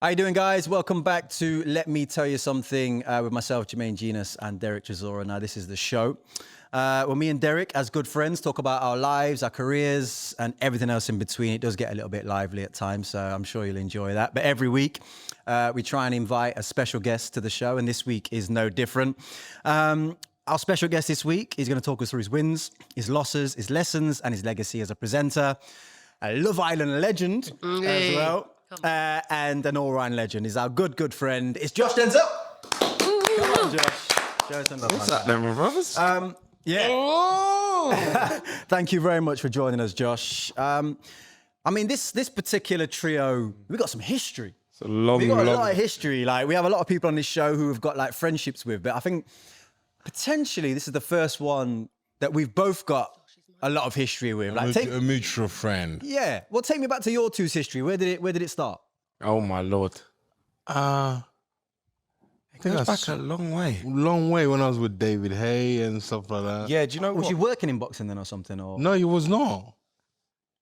How you doing, guys? Welcome back to Let Me Tell You Something with myself, Jermaine, Jenas, and Derek Chisora. Now, this is the show. Well, me and Derek, as good friends, talk about our lives, our careers, and everything else in between. It does get a little bit lively at times, so I'm sure you'll enjoy that. But every week, we try and invite a special guest to the show, and this week is no different. Our special guest this week is going to talk us through his wins, his losses, his lessons, and his legacy as a presenter. A Love Island legend as well. And an all-round legend is our good friend. It's Josh Denzel. Come on, Josh. What's that then, my brothers? Yeah. Oh! Thank you very much for joining us, Josh. I mean, this particular trio, we got some history. It's a long. We got a lot of history. Like, we have a lot of people on this show who have got like friendships with, but I think potentially this is the first one that we've both got a lot of history with. Like, A mutual friend. Yeah. Well, take me back to your two's history. Where did it start? Oh my Lord. It goes back a long way. Long way when I was with David Hay and stuff like that. Yeah, do you know Was what? you working in boxing then or something? Or No, he was not.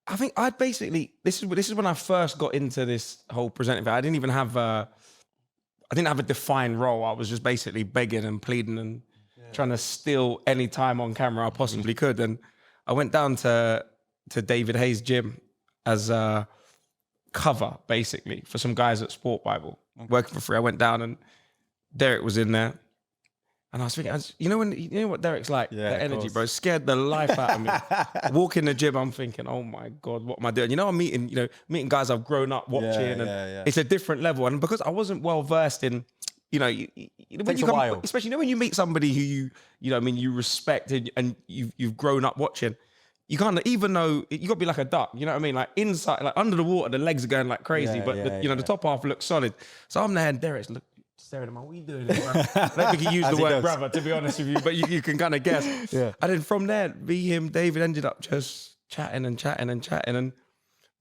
I think I'd basically, this is when I first got into this whole presenting thing. I didn't have a defined role. I was just basically begging and pleading and trying to steal any time on camera I possibly could. And I went down to David Hay's gym as a cover, basically, for some guys at Sport Bible. Working for free. I went down and Derek was in there. And I was thinking, you know what Derek's like? Yeah, the energy, bro. Scared the life out of me. Walk in the gym, I'm thinking, oh my God, what am I doing? You know, I'm meeting guys I've grown up watching. And it's a different level. And because I wasn't well versed in, when especially when you meet somebody who you respect and you've grown up watching, you can't, even though you got to be like a duck, you know what I mean? Like inside, like under the water, the legs are going like crazy, the top half looks solid. So I'm there and Derek's staring at me, what are you doing? I don't think he used the word brother, to be honest with you, but you can kind of guess. Yeah. And then from there, David ended up just chatting and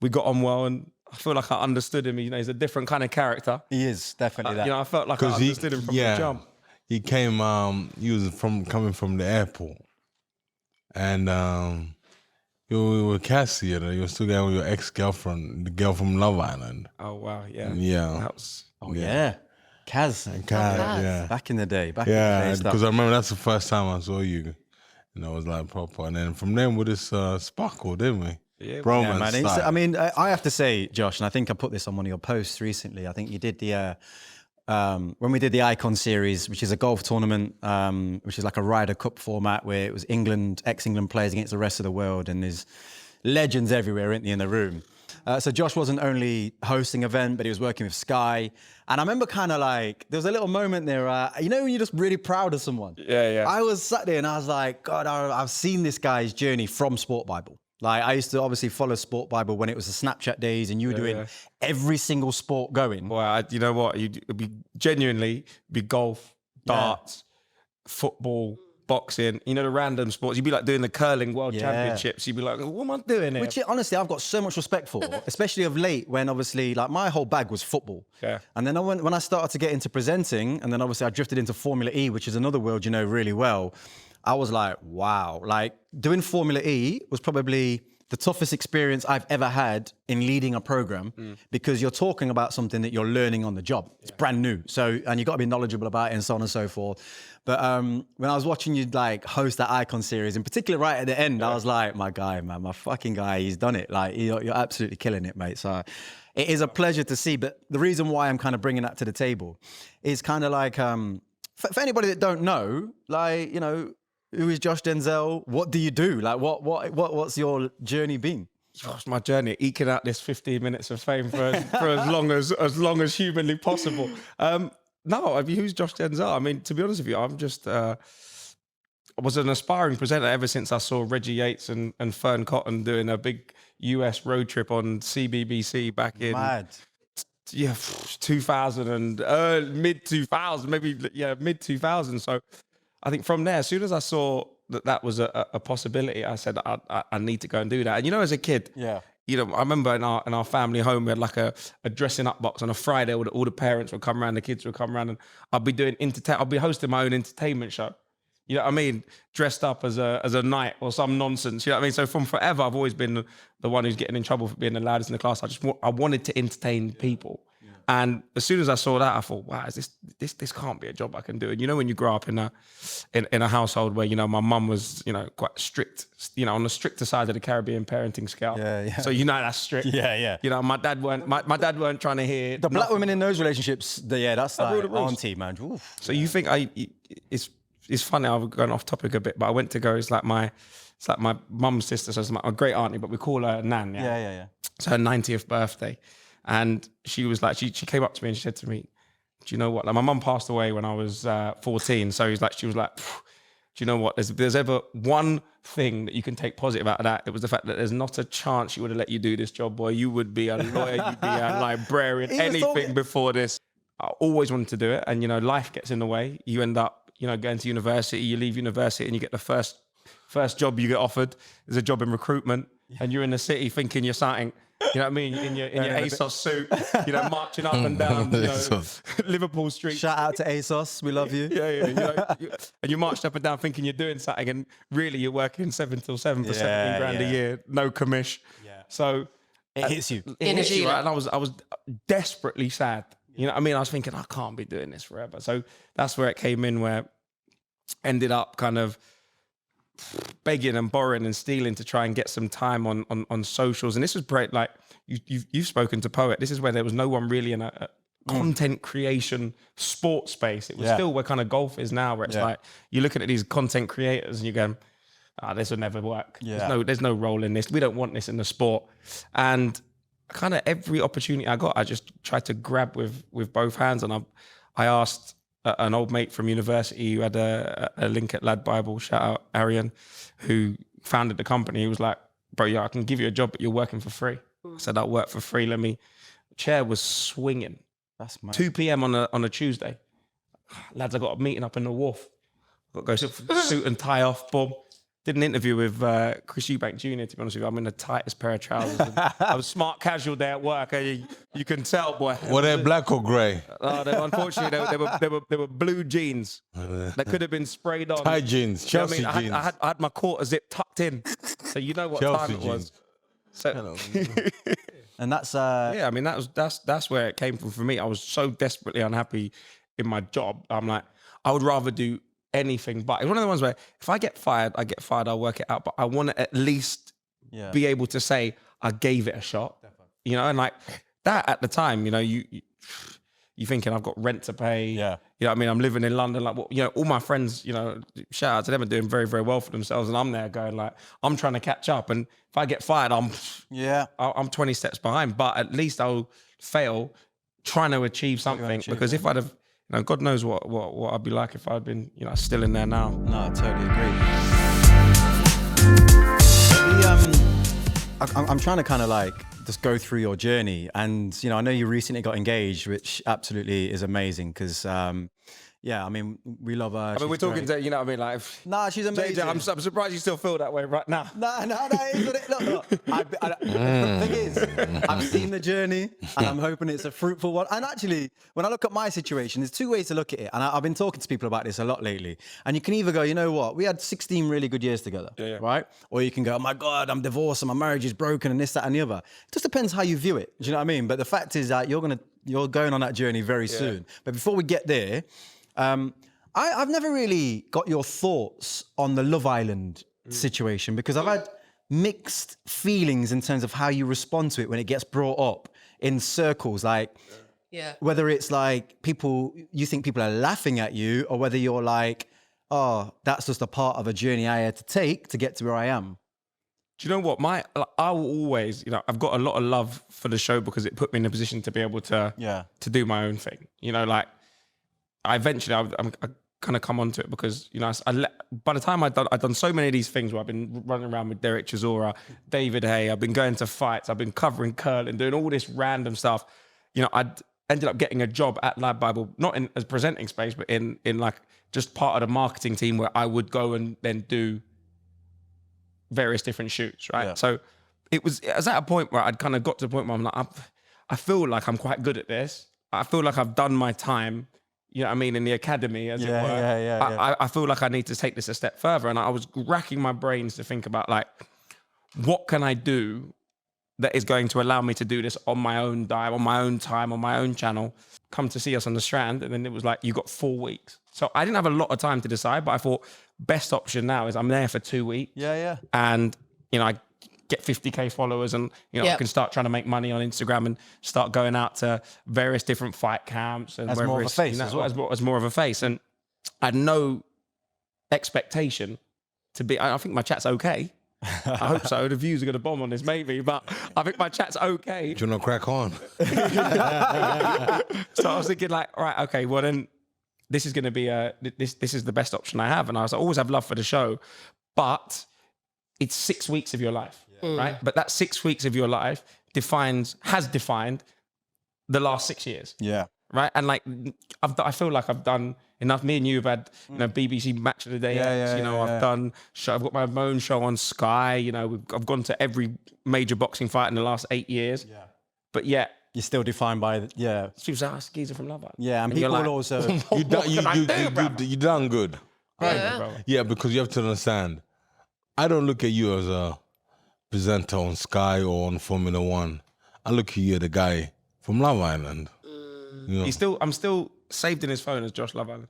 we got on well, and I feel like I understood him. He's a different kind of character. He is definitely that. I felt like I understood him from the jump. He came, he was coming from the airport. And you were with Casa, you were still there with your ex-girlfriend, the girl from Love Island. Oh, wow, yeah. Yeah. That was... Kaz. Yeah. Back in the day. Because I remember that's the first time I saw you. And I was like proper. And then from then we just sparkled, didn't we? Yeah, Bromance man. I mean, I have to say, Josh, and I think I put this on one of your posts recently. I think you did the when we did the Icon series, which is a golf tournament, which is like a Ryder Cup format where it was ex-England players against the rest of the world, and there's legends everywhere, in the room. So Josh wasn't only hosting an event, but he was working with Sky. And I remember kind of like, there was a little moment there, when you're just really proud of someone. Yeah. I was sat there and I was like, God, I've seen this guy's journey from Sport Bible. Like, I used to obviously follow Sport Bible when it was the Snapchat days and you were doing every single sport going. Well, you know what? It'd be golf, darts, football, boxing, the random sports. You'd be like doing the curling world championships. You'd be like, what am I doing here? Which honestly, I've got so much respect for, especially of late when obviously like my whole bag was football. Yeah. And then when I started to get into presenting, and then obviously I drifted into Formula E, which is another world you know really well. I was like, wow, like doing Formula E was probably the toughest experience I've ever had in leading a program because you're talking about something that you're learning on the job. It's brand new. So, and you've got to be knowledgeable about it and so on and so forth. But when I was watching you like host that Icon series, in particular right at the end, I was like, my fucking guy, he's done it. Like you're absolutely killing it, mate. So it is a pleasure to see. But the reason why I'm kind of bringing that to the table is kind of like, for anybody that don't know, like, who is Josh Denzel? What do you do? Like, what's your journey been? Gosh, my journey, eking out this 15 minutes of fame for as long as humanly possible. Who's Josh Denzel? I mean, to be honest with you, I'm just I was an aspiring presenter ever since I saw Reggie Yates and Fern Cotton doing a big US road trip on CBBC back in 2000 and mid 2000, mid 2000. So I think from there, as soon as I saw that was a possibility, I said, I need to go and do that. And as a kid, I remember in our family home, we had like a dressing up box on a Friday. All the parents would come around, the kids would come around, and I'd be doing I'd be hosting my own entertainment show. You know what I mean? Dressed up as a knight or some nonsense. You know what I mean? So from forever, I've always been the one who's getting in trouble for being the loudest in the class. I wanted to entertain people. Yeah. And as soon as I saw that, I thought, wow, this can't be a job I can do. And you know, when you grow up in a household where, you know, my mum was, you know, quite strict, you know, on the stricter side of the Caribbean parenting scale. Yeah. So you know that's strict. Yeah. You know, my dad weren't trying to hear The black women in those relationships, that's like auntie, man. Oof. So you think it's funny, I'm going off topic a bit, but I went to go, it's like my mum's sister, so it's my great auntie, but we call her Nan. Yeah. It's her 90th birthday. And she was like, she came up to me and she said to me, do you know what? Like, my mum passed away when I was 14. So she was like, do you know what? There's ever one thing that you can take positive out of that, it was the fact that there's not a chance she would have let you do this job, boy. You would be a lawyer, you'd be a librarian, anything before this. I always wanted to do it. And, you know, life gets in the way. You end up, you know, going to university, you leave university and you get the first job you get offered is a job in recruitment. And you're in the city thinking you're starting, you know what I mean, in your ASOS suit, you know, marching up and down, you know, Liverpool Street. Shout out to ASOS, we love you. Yeah. You know, and you marched up and down thinking you're doing something, and really you're working 7 till 7 for 17 grand a year, no commish. Yeah. So it hits you. It hits you, right? And I was desperately sad. You know what I mean? I was thinking, I can't be doing this forever. So that's where it came in, where ended up kind of begging and borrowing and stealing to try and get some time on socials. And this was great. Like you've spoken to Poet. This is where there was no one really in a content creation sports space. It was still where kind of golf is now, where it's like you're looking at these content creators and you're going, this will never work. Yeah. There's no role in this. We don't want this in the sport. And kind of every opportunity I got, I just tried to grab with both hands. And I asked an old mate from university who had a link at Ladbible, shout out Arian, who founded the company. He was like, bro, I can give you a job, but you're working for free. I said, I'll work for free. Chair was swinging. That's mad. 2 p.m. on a Tuesday. Lads, I got a meeting up in the wharf. Got to go suit and tie off, boom. Did an interview with Chris Eubank Jr., to be honest with you. I'm in the tightest pair of trousers. I was smart casual there at work. You can tell, boy. Were they black or grey? Unfortunately, they were blue jeans that could have been sprayed on. Tight jeans, Chelsea you know jeans. I had my quarter zip tucked in. So you know what Chelsea time it was. So, and that's... yeah, I mean, that's where it came from for me. I was so desperately unhappy in my job. I'm like, I would rather do anything but. It's one of the ones where if I get fired, I'll work it out. But I want to at least be able to say I gave it a shot. Definitely. You know, and like that at the time, you know, you thinking I've got rent to pay. Yeah. You know what I mean? I'm living in London. Like, you know, all my friends, you know, shout out to them, are doing very, very well for themselves. And I'm there going like, I'm trying to catch up. And if I get fired, I'm 20 steps behind. But at least I'll fail trying to achieve something. Because if I'd have, you know, God knows what I'd be like if I'd been, you know, still in there now. No, I totally agree. I'm trying to kind of like just go through your journey, and you know, I know you recently got engaged, which absolutely is amazing because yeah, I mean, we love her. I mean, we're talking to, you know what I mean? Like, nah, she's amazing. JJ, I'm surprised you still feel that way right now. No, that is what it. Look. The thing is, I've seen the journey, and I'm hoping it's a fruitful one. And actually, when I look at my situation, there's two ways to look at it. And I've been talking to people about this a lot lately. And you can either go, you know what, we had 16 really good years together, right? Or you can go, oh my God, I'm divorced and my marriage is broken and this, that, and the other. It just depends how you view it. Do you know what I mean? But the fact is that you're going on that journey very soon. But before we get there, I've never really got your thoughts on the Love Island situation, because I've had mixed feelings in terms of how you respond to it when it gets brought up in circles. Like, whether it's like you think people are laughing at you, or whether you're like, oh, that's just a part of a journey I had to take to get to where I am. Do you know what? I will always, you know, I've got a lot of love for the show because it put me in a position to be able to do my own thing. You know, like, I kind of come onto it because, you know, by the time I'd done so many of these things where I've been running around with Derek Chisora, David Hay, I've been going to fights, I've been covering curling, doing all this random stuff. You know, I'd ended up getting a job at Ladbible, not in as presenting space, but in like just part of the marketing team where I would go and then do various different shoots, right? Yeah. So it was at a point where I'd kind of got to the point where I'm like, I feel like I'm quite good at this. I feel like I've done my time. You know what I mean? In the academy, as it were. I feel like I need to take this a step further. And I was racking my brains to think about, like, what can I do that is going to allow me to do this on my own dime, on my own time, on my own channel. Come to see us on the Strand. And then it was like, you got 4 weeks. So I didn't have a lot of time to decide, but I thought best option now is I'm there for 2 weeks. Yeah. And, you know, I get 50K followers and, you know, I can start trying to make money on Instagram and start going out to various different fight camps. And as more of a face as well. As more of a face. And I had no expectation to be, I think my chat's okay. I hope so. The views are going to bomb on this, maybe, but I think my chat's okay. Do you want to crack on? So I was thinking, like, all right, okay, well then, this is going to be this is the best option I have, and I always have love for the show, but it's 6 weeks of your life, right? But that 6 weeks of your life has defined the last 6 years. Yeah. Right, and like I feel like I've done enough. Me and you have had, you know, BBC Match of the Day. I've done. I've got my own show on Sky. You know, I've gone to every major boxing fight in the last 8 years. Yeah, but yet you're still defined by She was like, geezer from Love Island. Yeah, and people like, also you done good. Yeah, because you have to understand. I don't look at you as a presenter on Sky or on Formula One. I look at you as the guy from Love Island. You know? I'm still saved in his phone as Josh Love Island.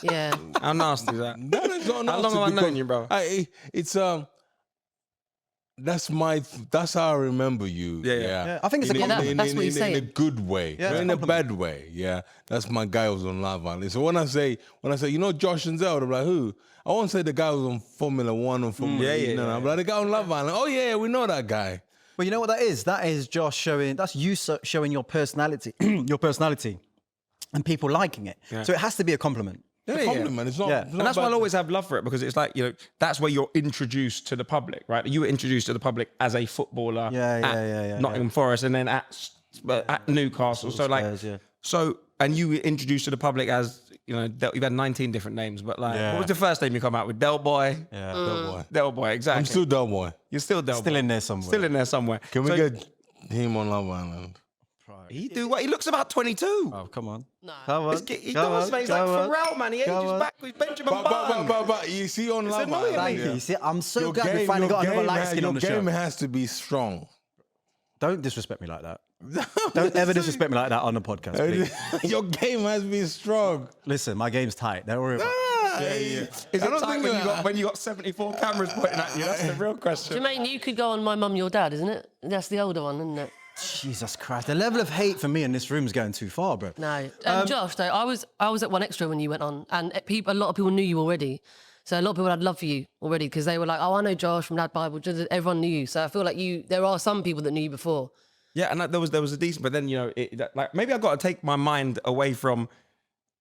Yeah. How nasty is that? That is not How long have I known you, bro? It's that's how I remember you. Yeah. I think it's that's what he's saying. In a good way, not in a bad way. Yeah, that's my guy who was on Love Island. So when I say, you know, Josh Denzel, they're like, who? I won't say the guy who was on Formula One or Formula E. I'm like, the guy on Love Island. Oh yeah, we know that guy. Well, you know what that is? That is Josh showing. That's you showing your personality, and people liking it. Yeah. So it has to be a compliment. It's a compliment. It's not. Yeah. It's And not that's why bad. I'll always have love for it, because it's like, you know, that's where you're introduced to the public, right? You were introduced to the public as a footballer at Nottingham Forest, and then at Newcastle. So like, and you were introduced to the public as, you know, you've had 19 different names, but like, what was the first name you come out with? Del Boy. Yeah, Del Boy. Del Boy, exactly. I'm still Del Boy. You're still Del Boy. Still in there somewhere. Still in there somewhere. Can we get him on Love Island? He do what? He looks about 22. Oh, come on. No. Come on. He does, man. He's like Pharrell, man. He ages back with Benjamin Button. But you see on Love annoying. Island. Thank you. See, I'm so glad we finally got another light skin on the show. Your game has to be strong. Don't disrespect me like that. Don't ever disrespect me like that on the podcast, please. Your game has to be strong. Listen, my game's tight. Don't worry about it. Is it tight when you got 74 cameras pointing at you? That's the real question. Jermaine, you could go on My Mum, Your Dad, isn't it? That's the older one, isn't it? Jesus Christ. The level of hate for me in this room is going too far, bro. No. Josh, though, I was at One Extra when you went on, and a lot of people knew you already. So a lot of people had love for you already, because they were like, oh, I know Josh from Ladbible. Everyone knew you. So I feel like there are some people that knew you before. Yeah, and there was a decent, but then, you know, like maybe I got to take my mind away from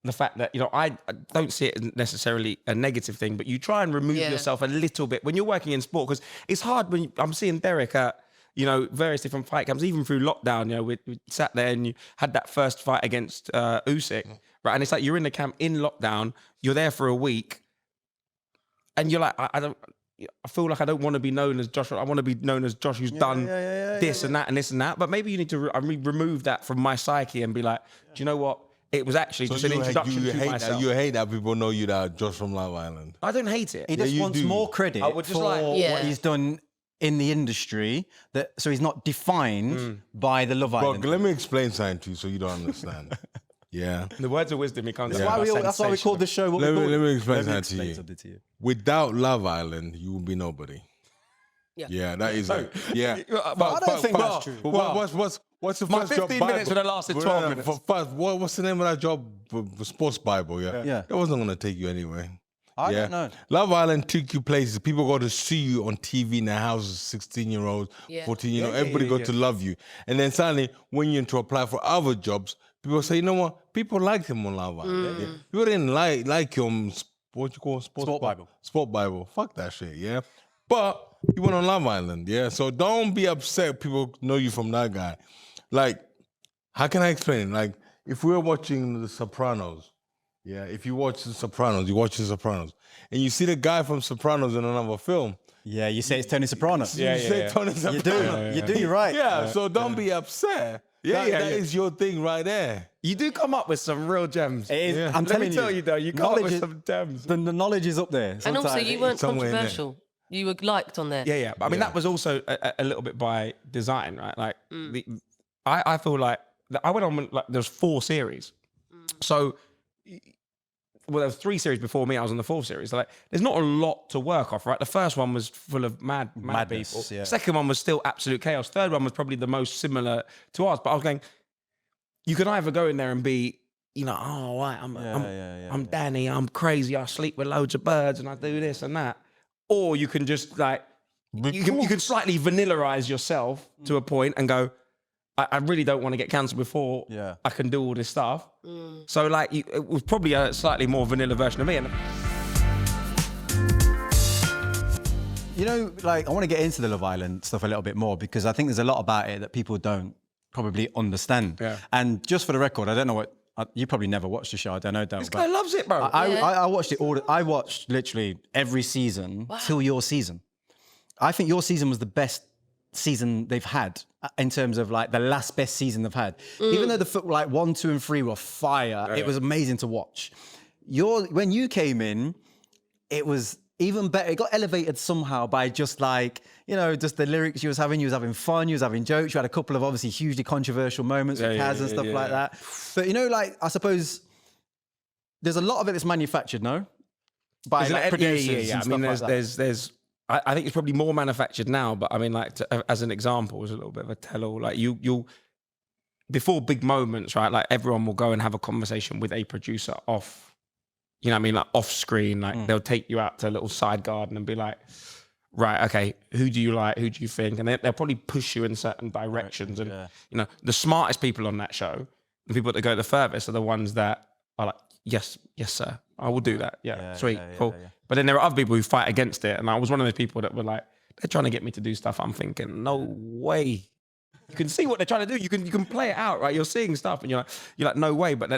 the fact that, you know, I don't see it as necessarily a negative thing, but you try and remove yourself a little bit when you're working in sport, because it's hard when I'm seeing Derek at, you know, various different fight camps, even through lockdown. You know, we sat there and you had that first fight against Usyk, right? And it's like you're in the camp in lockdown, you're there for a week, and you're like, I feel like I don't want to be known as Josh. I want to be known as Josh who's done this and that and this and that. But maybe you need to remove that from my psyche and be like, do you know what? It was actually just an introduction to myself. You hate that people know you that Josh from Love Island. I don't hate it. He just wants more credit for what he's done in the industry, so he's not defined by the Love Island. But let me explain something to you so you don't understand. Yeah. The words of wisdom, he can't say. That's why we called the show. Let me explain something to you. Without Love Island, you will be nobody. Yeah, that is it. Yeah. But I don't think that's true. What's the first job? 15 minutes would have lasted 12 minutes. What's the name of that job? Sports Bible, Yeah. That wasn't going to take you anywhere. I don't know. Love Island took you places. People got to see you on TV in their houses, 16-year-olds, 14-year-olds. Everybody got to love you. And then suddenly, when you to apply for other jobs, people say, you know what? People liked him on Love Island. Yeah. People didn't like him, what you call Sport Bible. Sport Bible. Fuck that shit, yeah? But you went on Love Island, yeah? So don't be upset people know you from that guy. Like, how can I explain it? Like, if we were watching The Sopranos, yeah, if you watch The Sopranos, and you see the guy from Sopranos in another film. Yeah, you say it's Tony Soprano. You say Tony Soprano. You do, you're right. Yeah, so don't be upset. That is your thing right there. You do come up with some real gems. It is, I'm telling you though, you come up with some gems. The knowledge is up there. And also, you weren't controversial. You were liked on there. Yeah. But I mean, that was also a little bit by design, right? Like, I feel like I went on like there's 4 series, so. Well, there was 3 series before me. I was on the 4th series. Like, there's not a lot to work off, right? The first one was full of mad people. Yeah. Second one was still absolute chaos. Third one was probably the most similar to ours. But I was going, you can either go in there and be, oh, right, I'm Danny, I'm crazy, I sleep with loads of birds and I do this and that. Or you can just like, you can slightly vanillarize yourself to a point and go, I really don't want to get cancelled before I can do all this stuff. So like, it was probably a slightly more vanilla version of me. And like I want to get into the Love Island stuff a little bit more because I think there's a lot about it that people don't probably understand. Yeah. And just for the record, I don't know what, you probably never watched the show, I don't know. This guy loves it, bro. I watched it all, I watched literally every season till your season. I think your season was the best season they've had in terms of like the last best season they've had. Even though the like 1, 2, and 3 were fire, it was amazing to watch. When you came in, it was even better. It got elevated somehow by just like, just the lyrics you was having. You was having fun, you was having jokes. You had a couple of obviously hugely controversial moments with Casa and stuff like that. But like, I suppose there's a lot of it that's manufactured, no? By like producers and stuff like that. There's I think it's probably more manufactured now, but I mean, like, as an example, it's a little bit of a tell-all. Like, you'll before big moments, right? Like, everyone will go and have a conversation with a producer off, like off screen. Like, they'll take you out to a little side garden and be like, right, okay, who do you like? Who do you think? And they'll probably push you in certain directions. And, the smartest people on that show, the people that go the furthest are the ones that are like, yes, sir, I will do that. Yeah, sweet, cool. Yeah. But then there are other people who fight against it. And I was one of those people that were like, they're trying to get me to do stuff. I'm thinking, no way. You can see what they're trying to do. You can play it out, right? You're seeing stuff and you're like, no way. But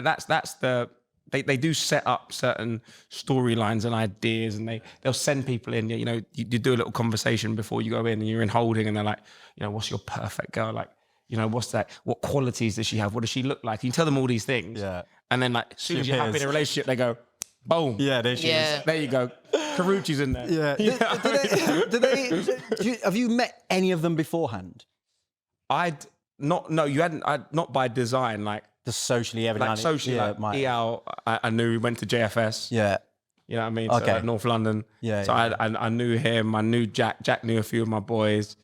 they do set up certain storylines and ideas, and they'll send people in, you do a little conversation before you go in, and you're in holding, and they're like, what's your perfect girl? Like, what's that? What qualities does she have? What does she look like? You tell them all these things. Yeah. And then like, as soon as you're happy in a relationship, they go, boom. Yeah, there she is. There you go. Carucci's in there. Yeah. Have you met any of them beforehand? You hadn't, not by design, like. Just socially, everything. Like socially, EL, I knew he went to JFS. Yeah. You know what I mean? Okay. So, North London. Yeah. So I knew him, I knew Jack. Jack knew a few of my boys.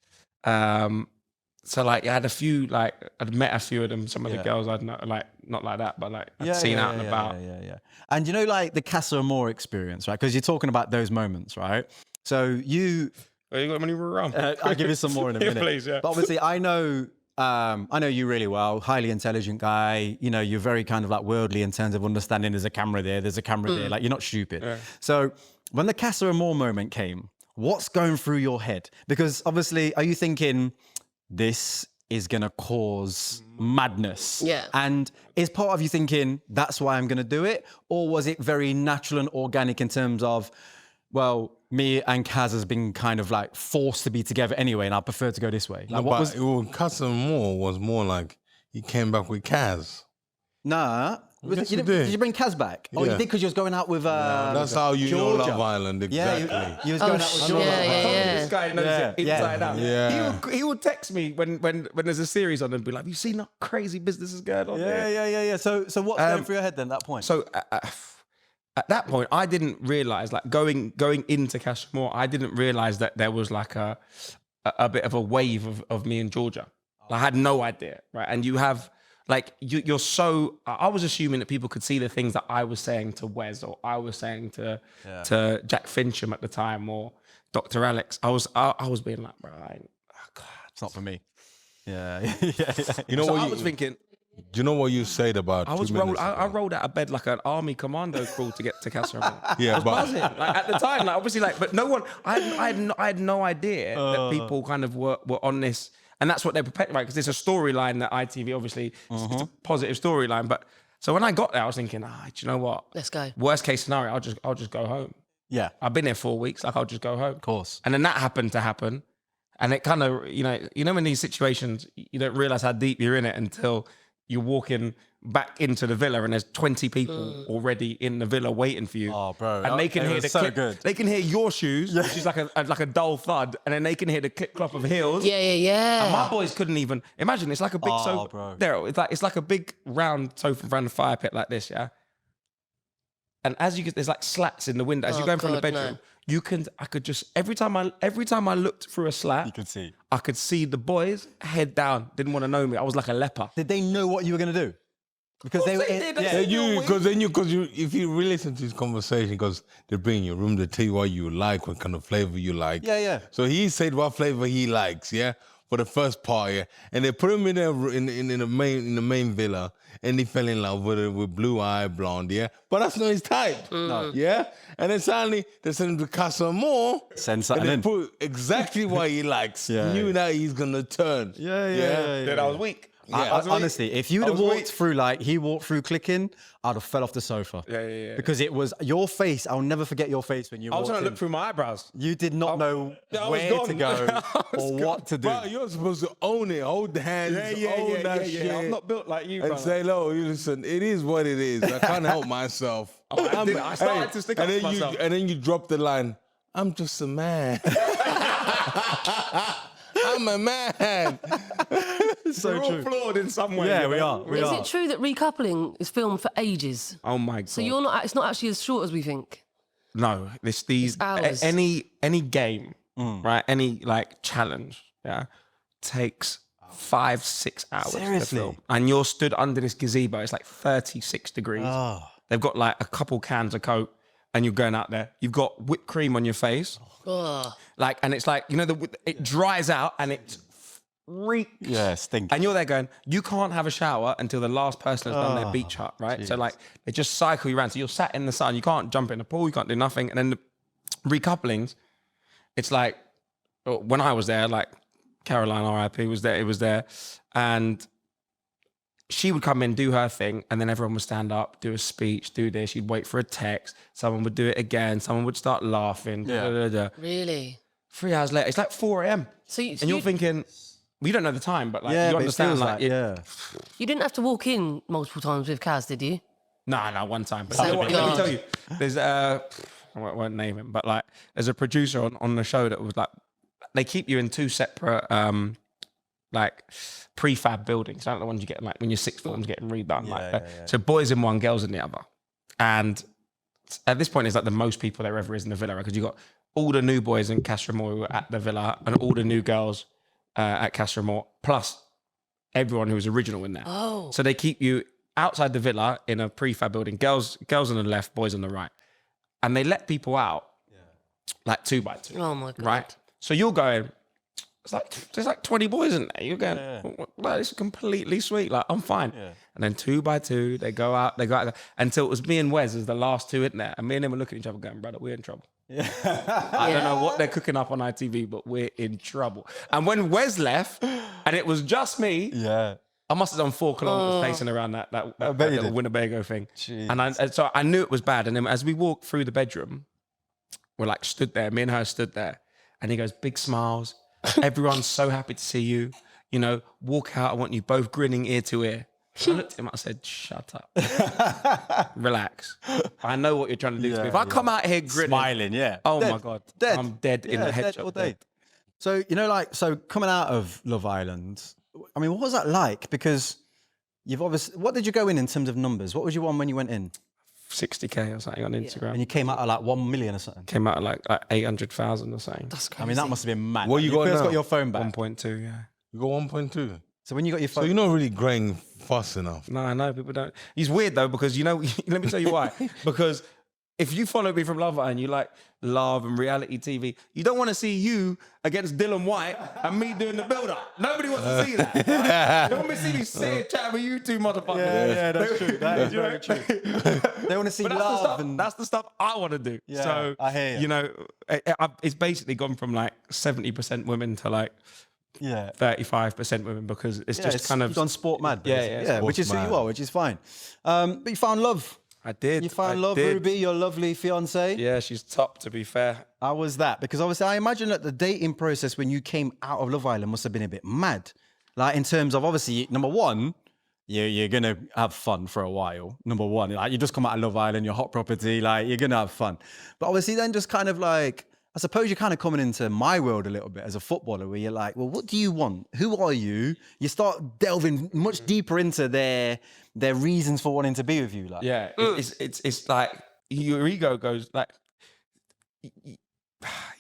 So like I had a few, like I'd met a few of them, some of the girls I'd know, like not like that, but like I'd seen out and about. Yeah. And like the Casa Amor experience, right? Because you're talking about those moments, right? So you got money around. I'll give you some more in a minute. Please, yeah. But obviously I know you really well, highly intelligent guy. You're very kind of like worldly in terms of understanding there's a camera there, like you're not stupid. Yeah. So when the Casa Amor moment came, what's going through your head? Because obviously, are you thinking this is going to cause madness? Yeah. And is part of you thinking, that's why I'm going to do it? Or was it very natural and organic in terms of, well, me and Kaz has been kind of like forced to be together anyway, and I prefer to go this way? Like, Casa Amor was more like he came back with Kaz. Nah. Yes, did you bring Kaz back? Oh, you did because you was going out with that's how you Georgia. know Love Island, exactly. Yeah, you was going out with Georgia. This guy knows it inside out. Yeah. He would text me when there's a series on and be like, "You seen that crazy businesses going on there?" Yeah. So what's going through your head then at that point? So at that point, I didn't realize, like going into Casa Amor, I didn't realize that there was like a bit of a wave of me and Georgia. I had no idea, right? And you have. Like you're so. I was assuming that people could see the things that I was saying to Wes, or I was saying to Jack Fincham at the time, or Dr. Alex. I was being like, bro, God, it's not for me. Yeah. You know so what I was thinking. Do you know what you said about? I rolled out of bed like an army commando crawl to get to Casa Amor. Yeah, but buzzing. Like at the time, like obviously, like, but no one. I had no idea that people kind of were on this. And that's what they're prepared, right? Because it's a storyline that ITV, obviously, it's a positive storyline. But so when I got there, I was thinking, do you know what? Let's go. Worst case scenario, I'll just go home. Yeah. I've been there 4 weeks. Like, I'll just go home. Of course. And then that happened to happen. And it kind of, in these situations, you don't realize how deep you're in it until you're walking back into the villa and there's 20 people already in the villa waiting for you. Oh, bro. And they can It hear was the so click, good. they can hear your shoes, which is like a dull thud, and then they can hear the click clop of heels. Yeah. And my boys couldn't even imagine. It's like a big sofa. Bro. There, it's like a big round sofa around the fire pit like this, yeah. And as you get, there's like slats in the window. As you're going from the bedroom, I could just every time I looked through a slat, You could see. I could see the boys head down, didn't want to know me. I was like a leper. Did they know what you were going to do? Because they were... Because if you really listen to this conversation, because they bring you in your room, they tell you what you like, what kind of flavor you like. Yeah. So he said what flavor he likes, yeah, for the first part, yeah, and they put him in the main villa, and he fell in love with blue-eyed blonde, yeah, but that's not his type, no, yeah. And then suddenly they send him to Casa Amor, Send something and in. they put exactly what he likes. Knew that he's gonna turn. Then I was weak. Honestly, if you would have walked through like he walked through clicking, I'd have fell off the sofa. Yeah. Because it was your face. I'll never forget your face when you I was walked trying to in. look through my eyebrows. You did not know I was where to gone. go or what to do. Bro, you're supposed to own it, hold the hands, own that shit. I'm not built like you, And brother. say, "No, you listen. It is what it is. I can't help myself." I started to stick up for myself. And then you drop the line. I'm just a man. I'm a man. So We're all true. flawed in some way. Yeah, you we know? are. We Is are. it true that recoupling is filmed for ages? Oh my god. So it's not actually as short as we think. No, these hours. any game, right? Any like challenge, yeah, takes 5-6 hours. to Seriously? film. And you're stood under this gazebo. It's like 36 degrees. Oh. They've got like a couple cans of Coke, and you're going out there. You've got whipped cream on your face, Ugh. like, and it's like it dries out and it reeks. Yeah, stink. And you're there going, you can't have a shower until the last person has done their beach hut, right? So like they just cycle you around. So you're sat in the sun. You can't jump in the pool. You can't do nothing. And then the recouplings, it's like when I was there, like Caroline RIP was there. It was there, and she would come in, do her thing, and then everyone would stand up, do a speech, do this. You'd wait for a text. Someone would do it again. Someone would start laughing. Yeah. Really? 3 hours later, it's like 4 a.m. So And you're thinking, well, you don't know the time, but like yeah, you but it understand, feels like, you didn't have to walk in multiple times with Kaz, did you? No, one time. But Thank you know what, let me God. tell you, there's I won't name him, but like there's a producer on the show that was like, they keep you in 2 separate like prefab buildings. I don't know the ones you get like when your sixth form's getting redone. So boys in one, girls in the other. And at this point, it's like the most people there ever is in the villa, because you got all the new boys in Casa Amor who were at the villa and all the new girls at Casa Amor, plus everyone who was original in there. Oh. So they keep you outside the villa in a prefab building, girls on the left, boys on the right. And they let people out like 2 by 2. Oh my God. Right? So you're going, there's like 20 boys in there. You're going, well, this is completely sweet. Like, I'm fine. And then 2 by 2, they go out until it was me and Wes as the last 2 in there. And me and him were looking at each other going, brother, we're in trouble. I don't know what they're cooking up on ITV, but we're in trouble. And when Wes left and it was just me, I must have done 4 kilometers pacing around that little Winnebago thing. Jeez. And so I knew it was bad. And then as we walked through the bedroom, we're like stood there, me and her stood there. And he goes, big smiles. Everyone's so happy to see you. You know, walk out. I want you both grinning ear to ear. I looked at him. I said, shut up. Relax. I know what you're trying to do to me. If I come out here grinning. Smiling, Oh dead. my God. Dead. I'm dead in the head shop. Dead. So, so coming out of Love Island, I mean, what was that like? Because you've obviously, what did you go in terms of numbers? What was you on when you went in? 60K or something on Instagram. And you came out at like 1 million or something? Came out at like 800,000 or something. That's crazy. I mean, that must have been mad. What you got first now? got your phone back. 1.2, yeah. You got 1.2. So when you got your So phone, you're not really growing fast enough. No, I know, people don't. He's weird though, because let me tell you why. Because if you follow me from Love Island, you like love and reality TV, you don't want to see you against Dylan White and me doing the build-up. Nobody wants to see that. Right? You don't want to see me sitting chatting with you 2 motherfuckers. Yeah, that's true. That is very true. They want to see But love. that's the stuff I want to do. Yeah, so, I hear you. It's basically gone from like 70% women to like 35% women, because it's just kind of you've gone sport mad. Yeah, which is who you are, which is fine. But you found love. I did. You found I love, did. Ruby, your lovely fiance. Yeah, she's top, to be fair. How was that? Because obviously, I imagine that the dating process when you came out of Love Island must have been a bit mad. Like in terms of obviously, number one, you're gonna have fun for a while. Number one, like you just come out of Love Island, you're hot property, like you're gonna have fun. But obviously, then just kind of like, I suppose you're kind of coming into my world a little bit as a footballer, where you're like, well, what do you want? Who are you? You start delving much deeper into their reasons for wanting to be with you. Like, Yeah, it's like your ego goes like,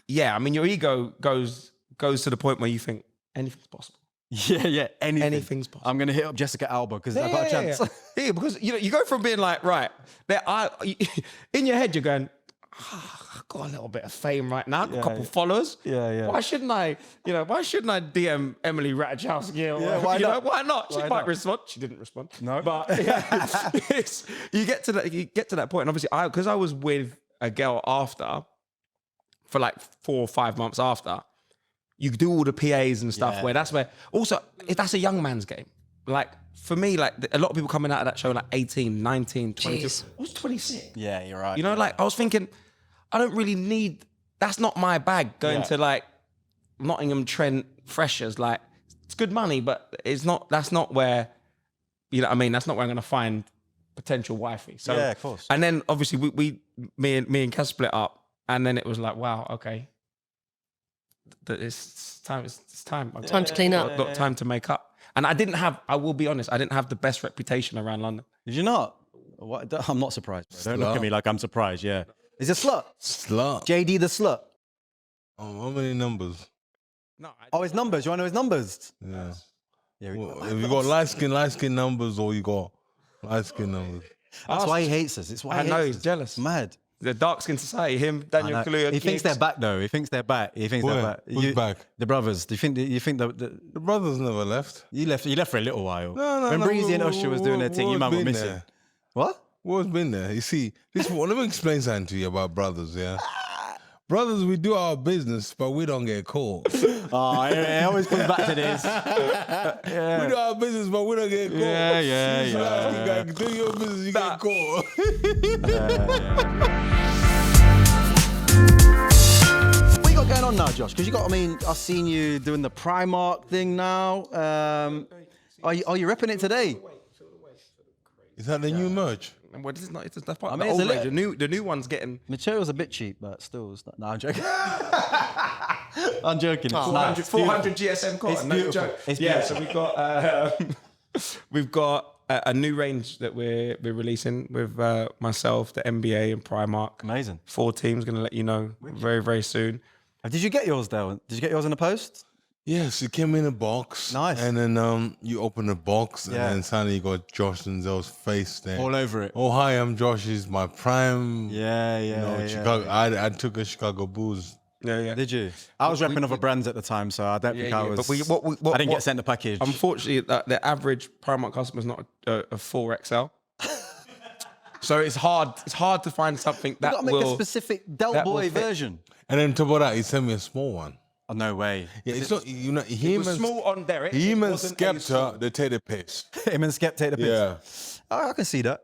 yeah. I mean, your ego goes to the point where you think anything's possible. Yeah, Anything's possible. I'm gonna hit up Jessica Alba because I've got a chance. Yeah, because you go from being like, right, in your head you're going, I've got a little bit of fame right now, I've got a couple followers. Yeah. Why shouldn't I DM Emily Ratajkowski? Yeah, why not? Why not? She Why might not? respond. She didn't respond. No. But yeah, you get to that point, and obviously because I was with a girl after for like 4 or 5 months after, you do all the PAs and stuff where that's a young man's game. Like for me, like a lot of people coming out of that show like 18, 19, 22. Jeez. I was 26. Yeah, you're right. You know, like I was thinking, I don't really need, that's not my bag going to like Nottingham Trent Freshers. Like it's good money, but that's not where, you know what I mean? That's not where I'm going to find potential wifey. So, yeah, of course. And then obviously me and Casa split up, and then it was like, wow, okay. It's time. Time to clean up. Got time to make up. And I will be honest, I didn't have the best reputation around London. Did you not? What? I'm not surprised. Bro. Don't look at me like I'm surprised. Yeah. Is it slut? Slut. JD the slut. Oh, how many numbers? No, His numbers. You want to know his numbers? Yeah. Yeah. Well, if you got light skin numbers, or you got light skin numbers. That's why he hates us. It's why he hates he's us. jealous. It's mad. The dark skin society, him, Daniel Kaluuya. He thinks they're back though. He thinks they're back. Where? Who's back? The brothers. Do you think The brothers never left. you left for a little while? No. When Breezy and Usher was doing their thing, you man were been missing. there? What? What's been there? You see, let me explain something to you about brothers, yeah? Brothers, we do our business, but we don't get caught. Oh, it always comes back to this. We do our business, but we don't get caught. Yeah. Do your business, you get caught. What you got going on now, Josh? Because I've seen you doing the Primark thing now. Are you repping it today? Is that the new merch? Well, this is not. It's that's part of mean, the it's old a range. The new one's getting Material's a bit cheap, but still, it's not. No, I'm joking. I'm joking. It's 400 GSM cotton. No beautiful. joke. It's Yeah, so we've got a new range that we're releasing with myself, the NBA, and Primark. Amazing. 4 teams. Going to let you know very, very soon. Did you get yours though? Did you get yours in the post? Yes, it came in a box. Nice. And then you open the box, Yeah. and then suddenly you got Josh Denzel's face there. All over it. Oh, hi, I'm Josh. This is my prime. Yeah. Chicago. I took a Chicago Bulls. Yeah. Did you? I was repping other brands at the time, so I don't think I was. But I didn't get sent the package. Unfortunately, the average Primark customer is not a 4XL. So it's hard to find something that You've got to make a specific Del that will Boy fit. version. And then top of that, he sent me a small one. Oh, no way. Yeah, it's not, It him was and small on Derek. him It and wasn't a small. Skepta, they take the piss. Him and Skep take the piss. Yeah. I can see that.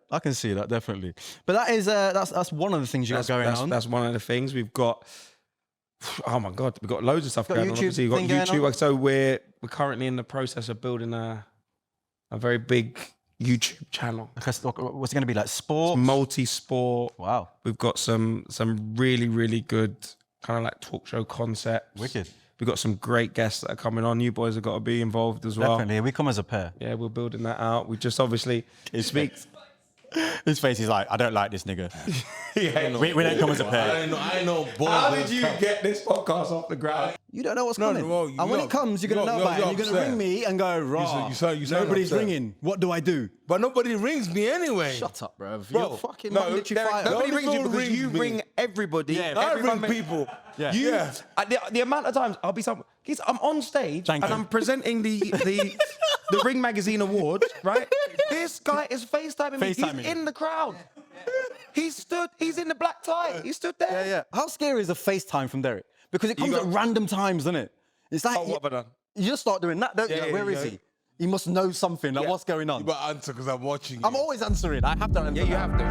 Definitely. But that is that's one of the things you got going on. That's one of the things we've got. Oh my God, we've got loads of stuff Got going on. YouTube Obviously, we've got thing going YouTube. on? So we're currently in the process of building a very big YouTube channel. What's it going to be like? Sport? Multi-sport. Wow. We've got some really, really good kind of like talk show concepts. Wicked. We've got some great guests that are coming on. You boys have got to be involved as well. Definitely. We come as a pair. Yeah, we're building that out. We just obviously speak. His face is like, I don't like this nigga. Yeah, We don't come as a pair. I know. how did you get this podcast off the ground? You don't know what's No, coming. well, and when you're- it comes, you're going to know you're- about it. And you're you're going to ring upset. me and go, raw. You sound Nobody's upset. ringing. What do I do? But nobody rings me anyway. Shut up, bro. Bro, You're fucking no, literally Derek, fired. Nobody No, rings you don't because ring you me. ring everybody. Yeah, I every ring time- people. Yeah. You, Yeah. the amount of times I'll be I'm on stage Thank and you. I'm presenting the Ring Magazine Awards, right? This guy is FaceTiming me. FaceTiming He's you. in the crowd. He's in the black tie. He stood there. Yeah. How scary is a FaceTime from Derek? Because it comes got- at random times, doesn't it? It's like Oh, what have I done? you just start doing that, don't you? Yeah, Like, yeah, where is yeah. he? He must know something. Like, Yeah. what's going on? But answer because I'm watching you. I'm always answering. I have to answer. Yeah, you that. have to.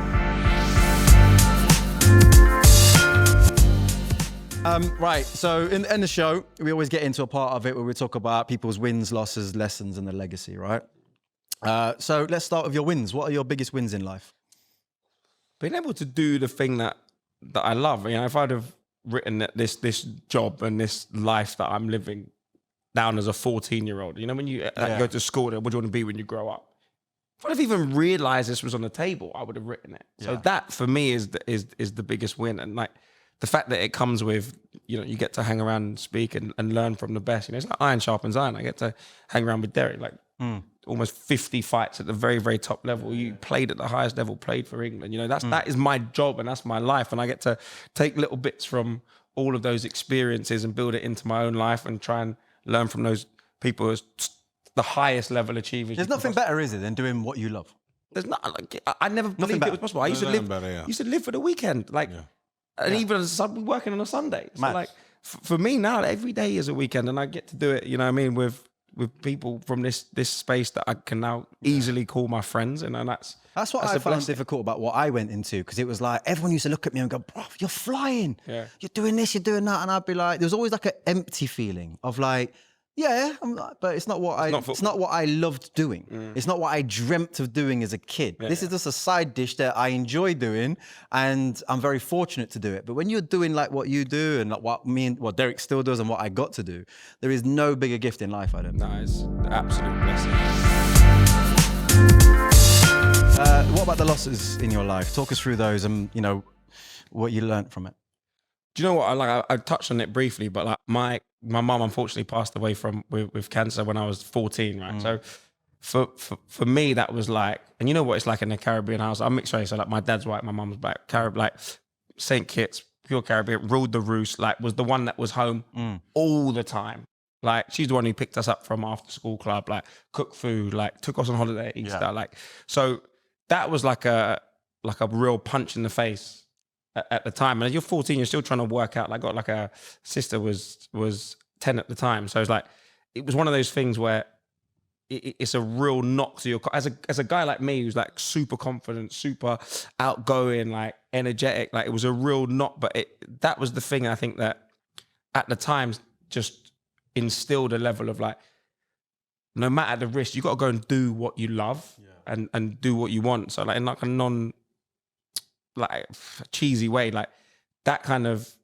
Right, so in the show, we always get into a part of it where we talk about people's wins, losses, lessons, and the legacy, right? So let's start with your wins. What are your biggest wins in life? Being able to do the thing that I love. You know, if I'd have written that this job and this life that I'm living down as a 14-year-old, you know, when you go to school, what do you want to be when you grow up? If I'd have even realized this was on the table, I would have written it. So that for me is the biggest win. And like the fact that it comes with, you know, you get to hang around and speak and learn from the best. You know, it's like iron sharpens iron. I get to hang around with Derek, like almost 50 fights at the very, very top level. You played at the highest level, played for England. You know, that is my job and that's my life. And I get to take little bits from all of those experiences and build it into my own life and try and learn from those people as the highest level achievers. There's nothing better, is it, than doing what you love? There's not, like, I never believed it was possible. I used to live for the weekend, like, and even working on a Sunday. So like, for me now, every day is a weekend, and I get to do it. You know what I mean, with people from this space that I can now easily call my friends, and that's what I found difficult about what I went into, because it was like everyone used to look at me and go, "Bro, you're flying. You're doing this, you're doing that," and I'd be like, there was always like an empty feeling of like, but it's not what I loved doing. It's not what I dreamt of doing as a kid. This is just a side dish that I enjoy doing, and I'm very fortunate to do it. But when you're doing like what you do and like what Derek still does and what I got to do, there is no bigger gift in life, I don't think. No, it's the absolute blessing. What about the losses in your life? Talk us through those and, you know, what you learned from it. Do you know what? I touched on it briefly, but like my mum unfortunately passed away with cancer when I was 14, right? So for me, that was like, and you know what it's like in a Caribbean house. I'm mixed race, so like my dad's white, my mum's black. Like St. Kitts, pure Caribbean, ruled the roost. Like was the one that was home all the time. Like she's the one who picked us up from after school club, like cooked food, like took us on holiday at Easter, like so that was like a real punch in the face at the time. And as you're 14, you're still trying to work out. Like got like a sister was 10 at the time, so it's like it was one of those things where it's a real knock to your as a guy like me who's like super confident, super outgoing, like energetic. Like it was a real knock, but that was the thing I think that at the time just instilled a level of like, no matter the risk, you got to go and do what you love and do what you want. So like in like a non like cheesy way, like that kind of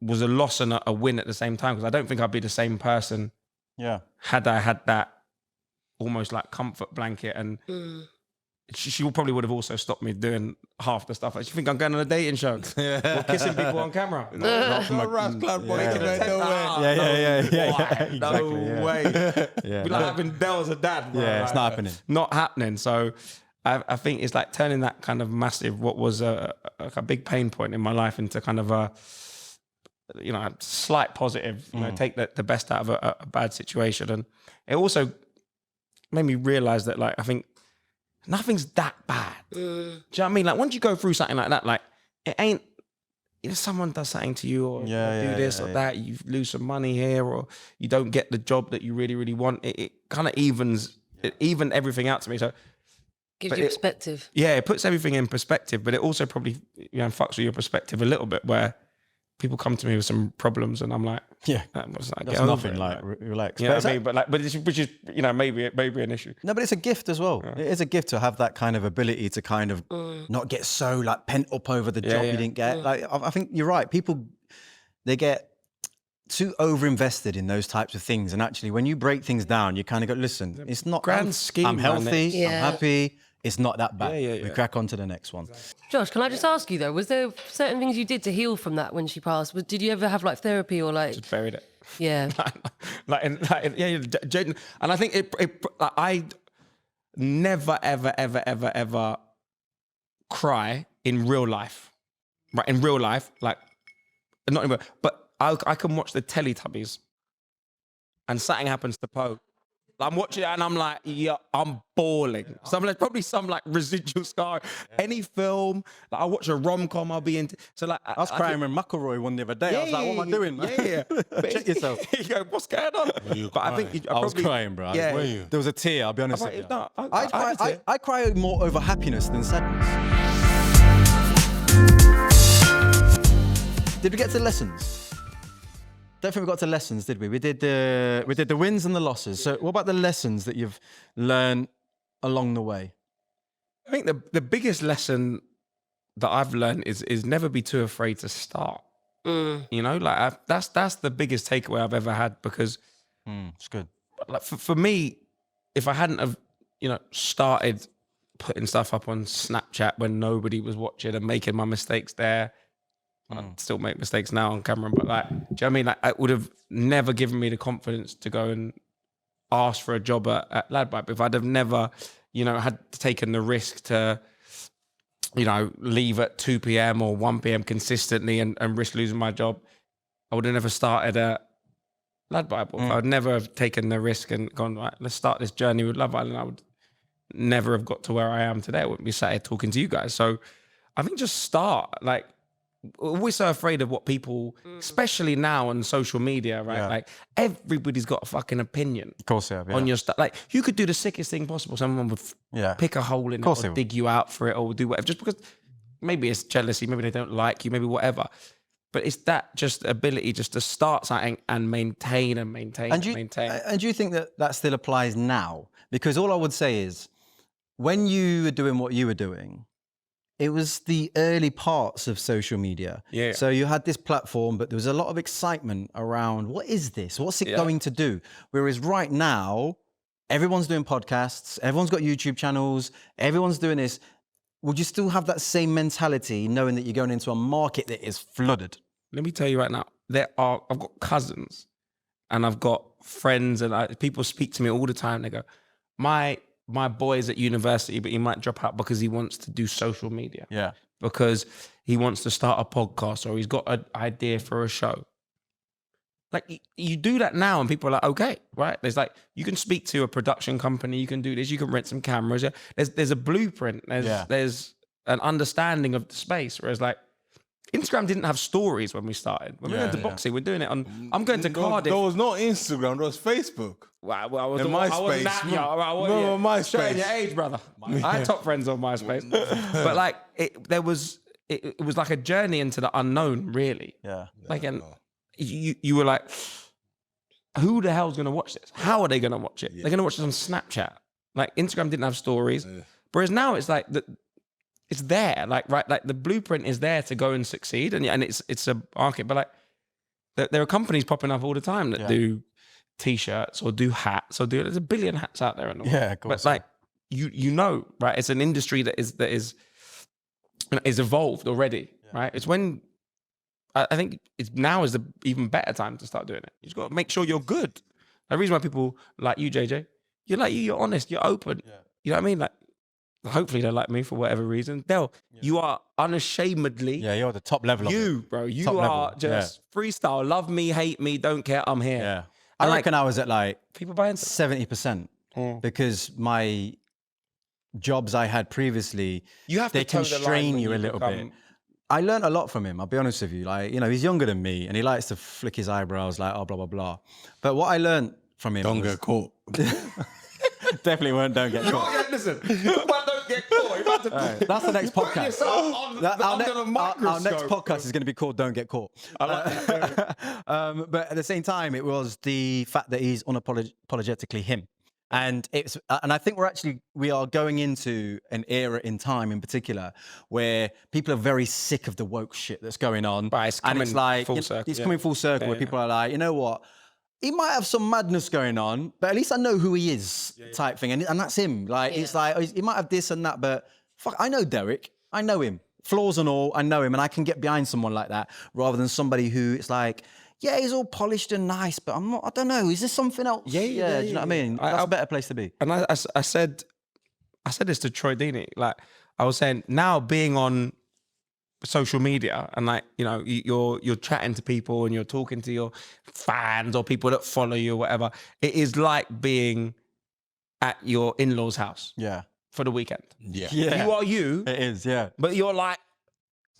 was a loss and a win at the same time, because I don't think I'd be the same person had I had that almost like comfort blanket. And she probably would have also stopped me doing half the stuff. Like, you think I'm going on a dating show? Or kissing people on camera? No way. Be like having Dell as a dad, bro. Yeah, it's not happening. Not happening. So I think it's like turning that kind of massive, what was a big pain point in my life, into kind of a, you know, a slight positive, you know, take the best out of a bad situation. And it also made me realize that, like, I think nothing's that bad. Do you know what I mean? Like, once you go through something like that, like, it ain't, if someone does something to you or do this or that, you lose some money here, or you don't get the job that you really, really want, it kind of evened everything out to me. So gives you perspective. Yeah, it puts everything in perspective, but it also probably, you know, fucks with your perspective a little bit, where people come to me with some problems and I'm like, that's nothing, like, relax. You know what I mean? But which is, you know, maybe an issue. No, but it's a gift as well. It is a gift to have that kind of ability to kind of not get so like pent up over the job you didn't get. Like, I think you're right. People, they get too over-invested in those types of things. And actually, when you break things down, you kind of go, listen, it's not grand scheme. I'm healthy, I'm happy. It's not that bad. Yeah. We crack on to the next one. Josh, can I just ask you though, was there certain things you did to heal from that when she passed? Did you ever have like therapy or like? Just buried it. Yeah. And I think I never, ever cry in real life. Right, in real life, like, not in real, but I can watch the Teletubbies and something happens to Poe. I'm watching it and I'm like, I'm bawling. So there's probably some like residual scar. Any film, like I watch a rom-com, I'll be into. So like, I was crying when McElroy won the other day. I was like, what am I doing, man? Yeah. Check yourself. You go, what's going on? But I think I was crying, bro. Yeah. Were you? There was a tear, I'll be honest with you. No, I cry more over happiness than sadness. Did we get to lessons? Don't think we got to lessons, did we? We did the wins and the losses. So what about the lessons that you've learned along the way? I think the biggest lesson that I've learned is never be too afraid to start. You know, like that's the biggest takeaway I've ever had, because It's good. like for me, if I hadn't have, started putting stuff up on Snapchat when nobody was watching and making my mistakes there, I still make mistakes now on camera, but like, do you know what I mean? Like, it would have never given me the confidence to go and ask for a job at Ladbible. If I'd have never, had taken the risk to, leave at 2 p.m. or 1 p.m. consistently and risk losing my job, I would have never started at Ladbible. If I'd never have taken the risk and gone, right, let's start this journey with Love Island, I would never have got to where I am today. I wouldn't be sat here talking to you guys. So I think just start. Like, we're always so afraid of what people, especially now on social media, right? Yeah. Like, everybody's got a fucking opinion. Of course, yeah. On your stuff. Like, you could do the sickest thing possible. Someone would pick a hole in it or dig you out for it or do whatever. Just because maybe it's jealousy, maybe they don't like you, maybe whatever. But it's that just ability just to start something and maintain and maintain and maintain. And do you think that still applies now? Because all I would say is, when you were doing what you were doing, it was the early parts of social media. Yeah. So you had this platform, but there was a lot of excitement around, what is this? What's it going to do? Whereas right now, everyone's doing podcasts, everyone's got YouTube channels, everyone's doing this. Would you still have that same mentality, knowing that you're going into a market that is flooded? Let me tell you right now, I've got cousins and I've got friends and people speak to me all the time. They go, my boy's at university, but he might drop out because he wants to do social media. Yeah. Because he wants to start a podcast or he's got an idea for a show. Like, you do that now and people are like, okay, right? There's like, you can speak to a production company, you can do this, you can rent some cameras. There's a blueprint, there's an understanding of the space. Whereas like, Instagram didn't have stories when we started. When we went to boxing, we're doing it on, I'm going to Cardiff. There was no Instagram, there was Facebook. Wow, well, I was MySpace. MySpace. Showing your age, brother. I had top friends on MySpace. But like, it was like a journey into the unknown, really. Yeah. Like, and you were like, who the hell's going to watch this? How are they going to watch it? They're going to watch this on Snapchat. Like, Instagram didn't have stories. Whereas now it's like, it's there. Like, right, like the blueprint is there to go and succeed. And it's a market. But like, there are companies popping up all the time that do T-shirts or do hats or there's a billion hats out there in the world. Yeah, of course. But like, right? It's an industry that is evolved already, right? It's when I think now is the even better time to start doing it. You just got to make sure you're good. The reason why people like you, JJ, you're honest, you're open. Yeah. You know what I mean? Like, hopefully they like me for whatever reason. You are unashamedly. Yeah, you're the top level of it. Bro. You top are level. just freestyle. Love me, hate me, don't care. I'm here. Yeah. I reckon I was at like people buying 70% because my jobs I had previously, they constrain you a little bit. I learned a lot from him, I'll be honest with you. Like, he's younger than me and he likes to flick his eyebrows like, oh, blah, blah, blah. But what I learned from him Get caught. Definitely weren't, don't get caught. Listen, don't get caught. That's the next podcast. Our next podcast bro. is going to be called Don't Get Caught. I like that. But at the same time, it was the fact that he's unapologetically him. And I think we are going into an era in time in particular where people are very sick of the woke shit that's going on. Right, and it's like, full circle, it's coming full circle where people are like, you know what? He might have some madness going on, but at least I know who he is, type thing. And that's him. Like, it's like, he might have this and that, but fuck, I know Derek. I know him. Flaws and all, I know him. And I can get behind someone like that rather than somebody who it's like, yeah, he's all polished and nice, but I don't know. Is this something else? Yeah. Do you know what I mean? That's a better place to be. And I said this to Troy Deeney. Like, I was saying, now being on social media and like, you're chatting to people and you're talking to your fans or people that follow you or whatever. It is like being at your in-laws' house. Yeah. For the weekend. Yeah. You are you. It is, yeah. But you're like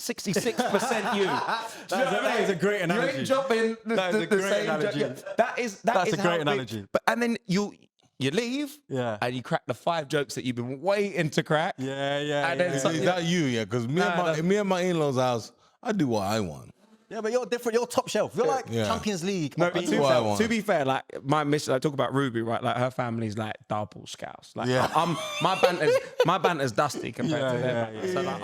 66% you. That is a great analogy. You ain't jumping the same analogy. That's a great analogy. But and then you leave, and you crack the 5 jokes that you've been waiting to crack. And then is that you? Yeah, because me and my in-laws' house, I do what I want. Yeah, but you're different. You're top shelf. You're like Champions League. No, to be fair, like my mission, I talk about Ruby, right? Like her family's like double scouts. Like my banter's dusty compared to them. So like,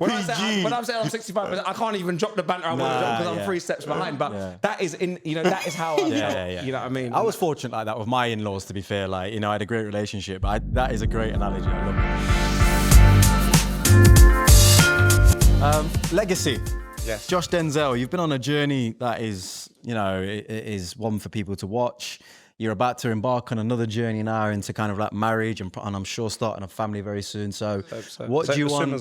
when I'm saying I'm 65, I can't even drop the banter I want to drop because I'm 3 steps behind. But that is that is how I felt. You know what I mean? I was fortunate like that with my in-laws, to be fair. Like, I had a great relationship. That is a great analogy. I love it. Legacy. Yes. Josh Denzel, you've been on a journey that is, is one for people to watch. You're about to embark on another journey now into kind of like marriage and I'm sure starting a family very soon. So what do you want?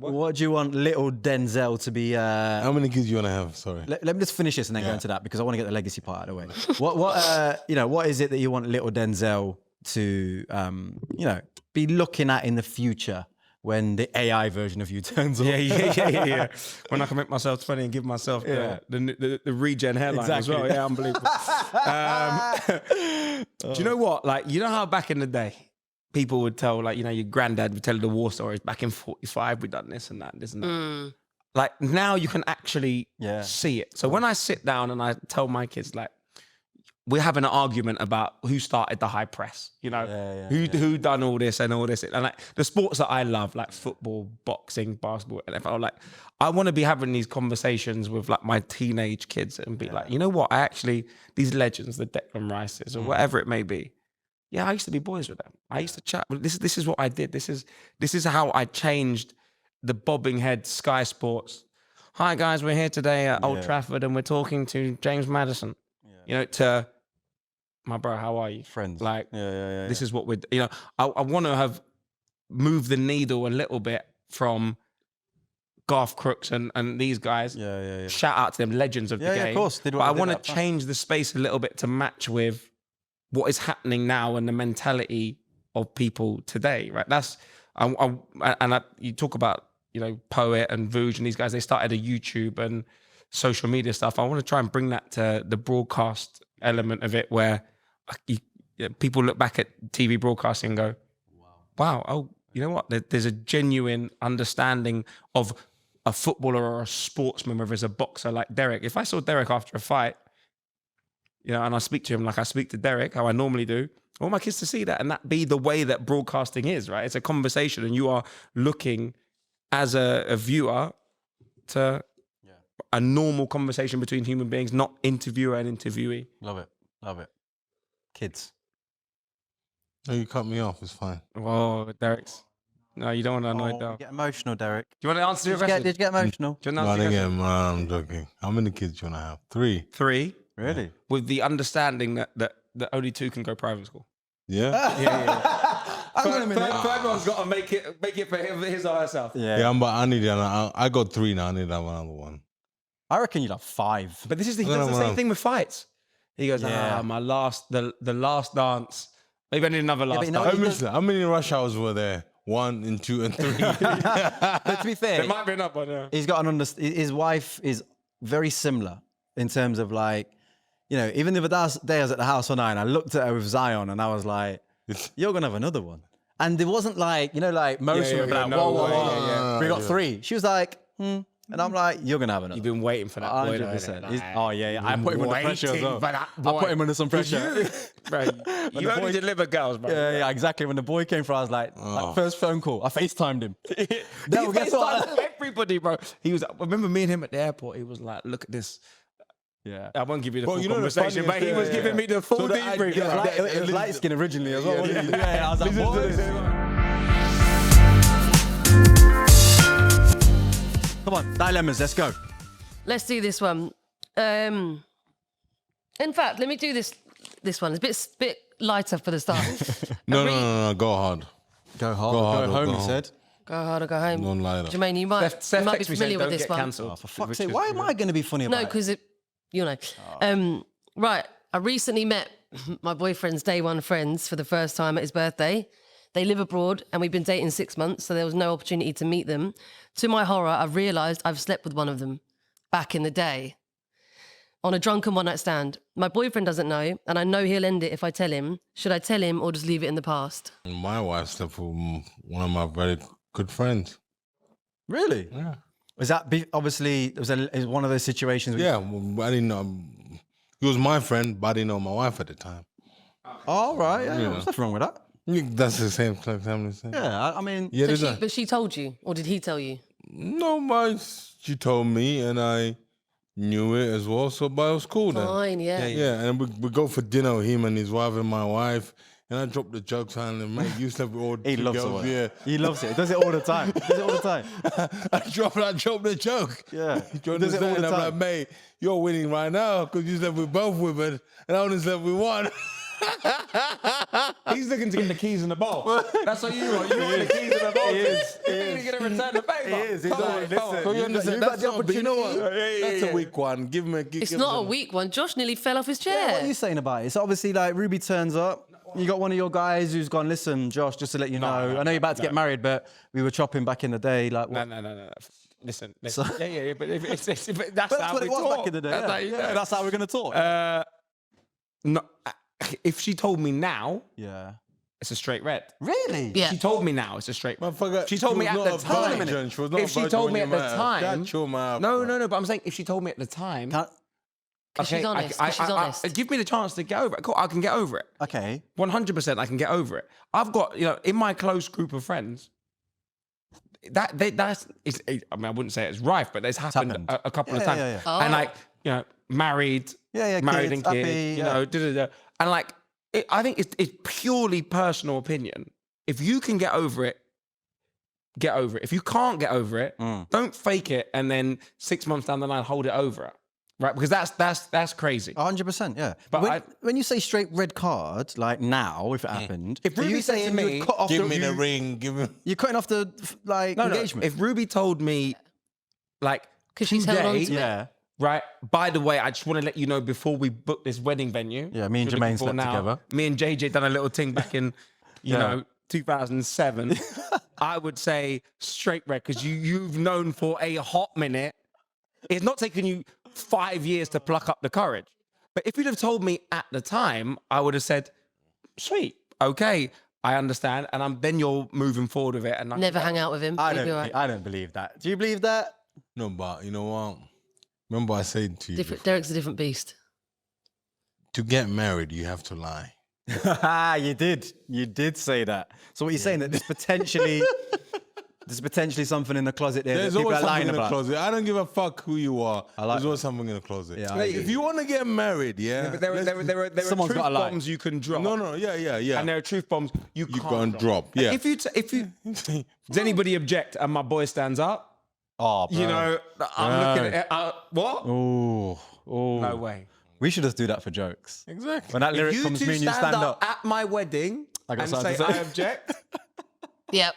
What do you want little Denzel to be? How many kids you want to have? Sorry. Let me just finish this and then go into that because I want to get the legacy part out of the way. What is it that you want little Denzel to, be looking at in the future? When the AI version of you turns up. Yeah. When I can make myself 20 and give myself the regen hairline as well. Yeah, unbelievable. Do you know what? Like, you know how back in the day, people would tell, like, your granddad would tell you the war stories. Back in 45, we done this and that, this and that. Like, now you can actually see it. So when I sit down and I tell my kids, like, we're having an argument about who started the high press, who done all this and all this. And like the sports that I love, like football, boxing, basketball, NFL, like I want to be having these conversations with like my teenage kids and be like, you know what? These legends, the Declan Rices or whatever it may be. Yeah, I used to be boys with them. I used to chat. This is what I did. This is how I changed the bobbing head Sky Sports. Hi guys, we're here today at Old Trafford and we're talking to James Maddison. To my bro, how are you? Friends. Like, this is what we're, I want to have moved the needle a little bit from Garth Crooks and these guys. Shout out to them, legends of the game. Yeah, of course. But I want to change the space a little bit to match with what is happening now and the mentality of people today, right? That's, you talk about, Poet and Vuj and these guys, they started a YouTube and social media stuff. I want to try and bring that to the broadcast element of it where people look back at TV broadcasting and go, wow, oh, you know what? There's a genuine understanding of a footballer or a sportsman, whether it's a boxer like Derek. If I saw Derek after a fight, and I speak to him like I speak to Derek, how I normally do, I want my kids to see that and that be the way that broadcasting is, right? It's a conversation and you are looking as a viewer to a normal conversation between human beings, not interviewer and interviewee. Love it. Kids. No, you cut me off. It's fine. Whoa, Derek's. No, you don't want to annoy Derek. Get emotional, Derek. Do you want to answer your question? Did you get emotional? I'm joking. How many kids do you want to have? 3. 3. Really? With the understanding that only 2 can go private school. Yeah? Third one's got to make it for his or herself. Yeah, but I need I got 3 now. I need another one. I reckon you'd have 5. But he does the same thing with fights. He goes, my last, the last dance. Maybe I need another last dance. How many rush hours were there? 1 and 2 and 3. But to be fair, there might be enough one. Yeah. He's got his wife is very similar in terms of like, even the day I was at the house one night and I looked at her with Zion and I was like, you're gonna have another one. And there wasn't like, like most women whoa. We got 3. She was like, And I'm like, you're going to have another. You've been waiting for that 100%. I put him under pressure as well. I put him under some pressure. Bro, you only deliver girls, bro. Yeah, exactly. When the boy came through, I was like first phone call, I FaceTimed him. No, guess what? Everybody, bro. He was. I remember me and him at the airport. He was like, look at this. Yeah. I won't give you the full conversation, but he was giving me the full debrief. It was light skin originally as well. Yeah, I was like, boys. Come on, dilemmas, let's go. Let's do this one. In fact, let me do this one. It's a bit lighter for the start. No, go hard. Go home, he said. Go hard or go home. Don't lie. Jermaine, you might be familiar with this one. Oh, for fuck's sake, why am I going to be funny about it? No, because right, I recently met my boyfriend's day one friends for the first time at his birthday. They live abroad and we've been dating 6 months, so there was no opportunity to meet them. To my horror, I've realised I've slept with one of them back in the day on a drunken one-night stand. My boyfriend doesn't know, and I know he'll end it if I tell him. Should I tell him or just leave it in the past? My wife slept with one of my very good friends. Really? Yeah. Was that obviously? It was one of those situations. Yeah, well, I didn't know. He was my friend, but I didn't know my wife at the time. Oh, right. Yeah. There's nothing wrong with that. That's the same family. Yeah. I mean. Yeah, But she told you, or did he tell you? No, she told me, and I knew it as well. So, but it was cool then. Fine, yeah. Yeah, and we go for dinner, him and his wife and my wife. And I dropped the jokes on him, mate. You slept with all He loves girls, it. yeah. He loves it. He does it all the time. I dropped the joke. Yeah. He does Does it all the I'm time. like, mate, you're winning right now because you slept with both women and I only slept with one. He's looking to get the keys in the bowl. That's what you want. You want the keys in the bowl. He's going to return the favour. He is. He's Come on, always- come on. listen, So you understand? got That's the not, but you know what? opportunity. That's a weak one. Give him a It's not a weak one. Josh nearly fell off his chair. Yeah, what are you saying about it? So obviously, like Ruby turns up. You got one of your guys who's gone. Listen, Josh, just to let you know, I know you're about to get married, but we were chopping back in the day. Like, what? No. Listen. So- Yeah. But if that's But how that's what we it was talk. back in the day. That's Yeah. how you Yeah, know. that's how we're gonna talk. No, if she told me now, Yeah. it's a straight red. Really? Yeah. She told me now, it's a straight red. Motherfucker, She told me was at not the a time. virgin. She was not If a she virgin told when me you at the met her. time, Shut your mouth, no. bro. But I'm saying if she told me at the time, Because she's honest. 'cause she's honest. give me the chance to get over it. Cool, I can get over it. Okay. 100%, I can get over it. I've got, in my close group of friends, that's I mean, I wouldn't say it's rife, but it's happened, happened. a couple of Yeah, times. yeah, yeah. And Oh. like, married, Yeah, married kids, and kid, happy, yeah. da-da-da. And like, I think it's purely personal opinion. If you can get over it, get over it. If you can't get over it, don't fake it and then 6 months down the line hold it over it, right? Because that's crazy. 100%, yeah. But when you say straight red card, like now, if it happened, If are you Ruby said to saying me, you'd cut off Give me the ring. you're cutting off the engagement? If Ruby told me, like, 'Cause she's held on to today, it. yeah. right? By the way, I just want to let you know before we book this wedding venue. Yeah, me and which we're Jermaine looking for slept together. Me and JJ done a little thing back in, you know, 2007. I would say straight red because you've known for a hot minute. It's not taking you 5 years to pluck up the courage. But if you'd have told me at the time, I would have said, sweet, okay, I understand. And then you're moving forward with it. And Never hang out with him. I He'll be don't, all right. I don't believe that. Do you believe that? No, but you know what? Remember I said to you, Derek's a different beast. to get married, you have to lie. You did. You did say that. So what you're saying that there's potentially something in the closet there There's that people always are lying something in the about. closet. I don't give a fuck who you are. like There's always something in the closet. Yeah, I agree. If you want to get married, But there are Someone's truth gotta lie. bombs you can drop. No, yeah. And there are truth bombs you You can't can't drop. Yeah. If you does anybody object and my boy stands up, Oh, bro. you know, I'm looking at it. What? Oh, No way. we should just do that for jokes. Exactly. When that lyric You comes, two me and you stand up. at my wedding I got and something say to say. I object. Yep.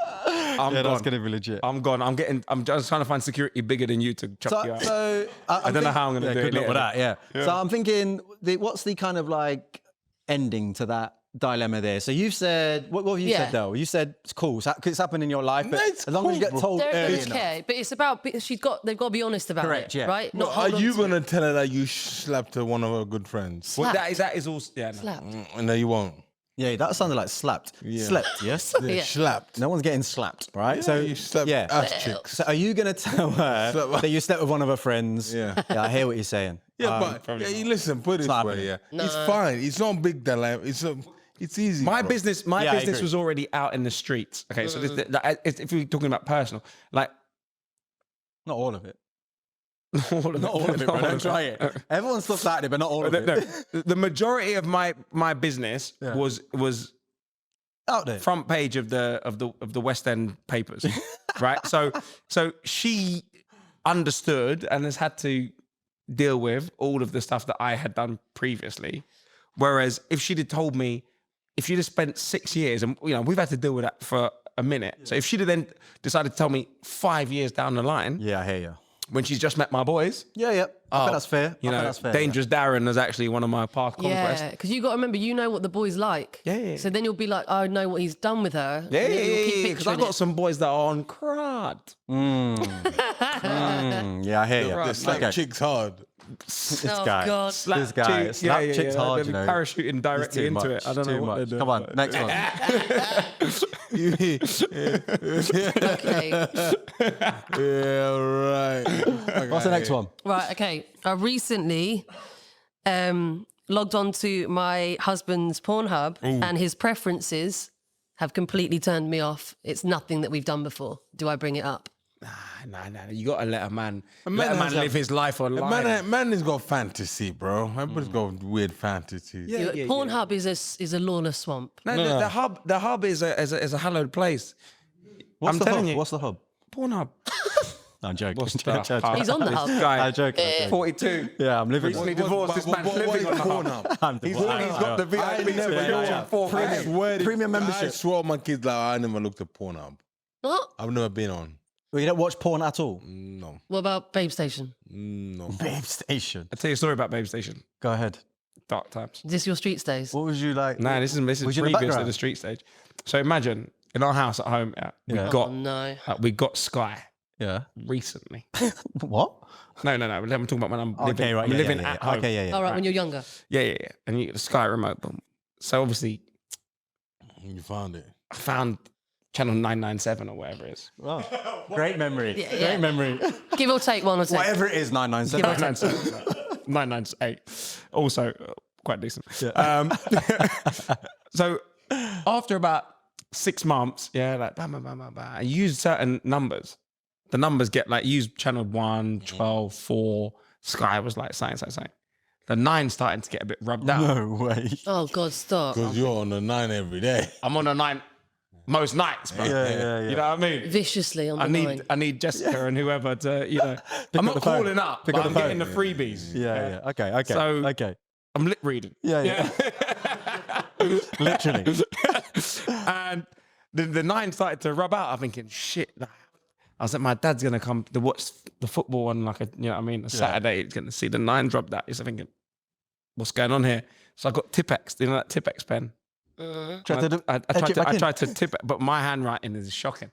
I'm Yeah, gone. that's gonna be legit. I'm gone. I'm just trying to find security bigger than you to chuck you out. I don't know how I'm gonna do it Good luck with later. that. Yeah. So I'm thinking, what's the kind of like ending to that dilemma there? So you've said, what have you Yeah. said though? You said it's cool. It's happened in your life, but It's as long as you cool, get bro. told Derek early doesn't enough. care, but it's about they've got to be honest about Correct, it, yeah. right? Not Are hold on you to going it. to tell her that you slapped one of her good friends? Well, Slap. that is all. Yeah. No. Slap. No, you won't. Yeah, that sounded like slapped. Slept, yes? Yeah. Slapped. No one's getting slapped, right? So you slapped ass chicks. So are you going to tell her Slap- that you slept with one of her friends? Yeah. Yeah, I hear what you're saying. Yeah, but you listen, put it this not way, happening. yeah. It's fine. It's not a big dilemma. It's easy. My bro. business Yeah, I business agree. was already out in the streets. Okay, so if we're talking about personal, like Not all of it. all of Not all of it, bro. Don't try it. Everyone's stuff's out there, but not all of it. No, the majority of my business was Out there. front page of the West End papers, right? So she understood and has had to deal with all of the stuff that I had done previously. Whereas if she'd have told me, if she'd have spent 6 years, and we've had to deal with that for a minute. So if she'd have then decided to tell me 5 years down the line, Yeah, I hear you. when she's just met my boys, Yeah. I think that's fair. I you think know, that's fair. Dangerous Darren is actually one of my past conquests. Yeah, because you got to remember, you know what the boy's like. Yeah. So then you'll be like, I know what he's done with her. Yeah, and then you'll keep because I've picturing got it. some boys that are on crud. Yeah, I hear you. The slap chicks hard. This Oh, guy. God. This guy. Slap chicks hard, They'll be parachuting It's directly too into much. it. I don't know Too what much. they're doing. Come on, next one. Okay. Yeah, right. What's the next one? Right, okay. I recently logged on to my husband's Pornhub and his preferences have completely turned me off. It's nothing that we've done before. Do I bring it up? Nah. You gotta let a man live his life online. Man has got fantasy, bro. Everybody's got weird fantasies. Pornhub is a lawless swamp. No, the hub is a hallowed place. What's I'm the telling hub? you. What's the hub? Pornhub. No, I'm joking. What's the Joking. hub? He's on the This hub. guy, I'm joking. 42. Yeah, I'm living. Recently divorced. This man's living on the hub. He's got the VIP subscription for I swear to- Premium membership. I swear my kids like I never looked at Pornhub. What? I've never been on. Well, you don't watch porn at all? No. What about Babe Station? No. Babe Station. I'll tell you a story about Babe Station. Go ahead. Dark times. Is this your street stays? What was you like? Nah, this is Was you in the previous to background? the street stage. So imagine in our house at home, Yeah. Oh, no. we got Sky Yeah. recently. What? No. I'm talking about when I'm living, Okay, right. I'm yeah, living yeah, at yeah. home. Okay, yeah. All right, when you're younger. Yeah. And you get the Sky remote. Boom. So obviously, You found it. I found channel 997 or whatever it is. Oh, great memory. Yeah. Great memory. Give or take one or two. Whatever it is, 997. 998. Also quite decent. So after about 6 months, like bam, bam, bam, bam, bam, I use certain numbers. The numbers get like, use channel 1, 12, 4. Sky was like something. The 9 starting to get a bit rubbed out. No way. Oh, God, stop. Because you're on the 9 every day. I'm on a 9 most nights, bro. Yeah. You know what I mean? Viciously on the line. I need Jessica and whoever to, I'm not up the phone. calling up, Pick but up I'm the getting phone. the freebies. Yeah. Okay. So- okay. I'm lip reading. Yeah. Literally. And the 9 started to rub out. I'm thinking, shit. I was like, my dad's gonna come to watch the football on a Saturday. He's gonna see the 9 drop that. He's thinking, what's going on here? So I got Tipex, that Tipex pen. I tried to tip it, but my handwriting is shocking.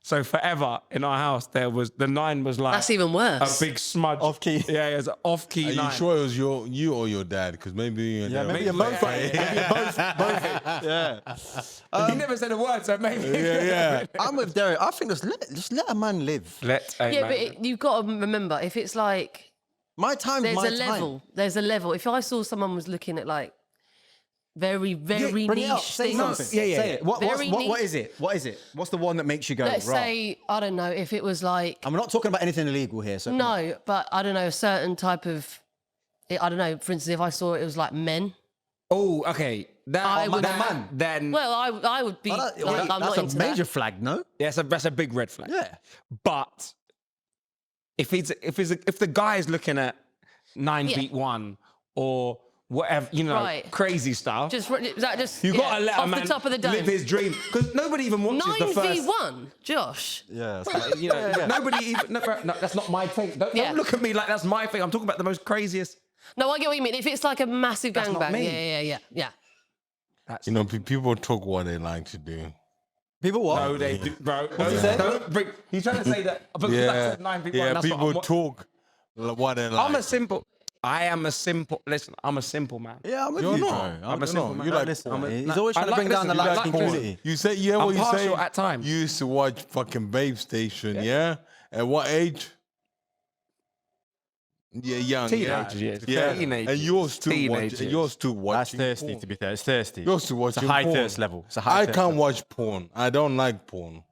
So forever in our house, the 9 was like That's even worse. a big smudge. Off key. Yeah, it was an off key Are 9. you sure it was you or your dad? Because maybe you and Maybe you're both. Maybe you're both. Yeah. He never said a word, so maybe. Yeah. I'm with Derek. I think just let a man live. But you've got to remember, if it's like, My time. there's my a level. There's a level. If I saw someone was looking at like very Bring it up. niche Say things. something. Say it. What Very is it? What is it? What's the one that makes you go? Let's "Rah"? say, I don't know, if it was like, I'm not talking about anything illegal here. So no, but I don't know, a certain type of, I don't know, for instance, if I saw it was like men, Oh, okay. I would- Then well, I would be, Well, like, I'm that's not a into major that. flag, no? that's a big red flag. Yeah. But if the guy is looking at 9 Yeah. beat 1 or whatever, Right. crazy stuff, Is that just, you gotta let off a man the top of the dome. live his dream because nobody even watches the first. 9v1, Josh. Yeah. Nobody even. No, that's not my thing. Don't look at me like that's my thing. I'm talking about the most craziest. No, I get what you mean. If it's like a massive That's not gangbang, me. yeah. People talk what they like to do. People what? No, they do, bro. he say? Don't bring. He's trying to say that. Because Yeah. that's 9v1. Yeah, that's people what talk what they like. I am a simple. Listen, I'm a simple man. Yeah, I'm with You're you. not. bro. I'm a simple man. You like listen, porn. he's always I trying to like- bring down the listen, you light like community. You say, yeah, I'm what you say? partial at times. You used to watch fucking Babe Station, yeah? At what age? Yeah, young. Teenagers, yeah. yeah. Yeah. Teenagers. And you're still Teenagers. watching. That's thirsty, porn. to be fair. It's thirsty. You're still It's a watching high porn. thirst level. It's a high I thirst can't level. watch porn. I don't like porn.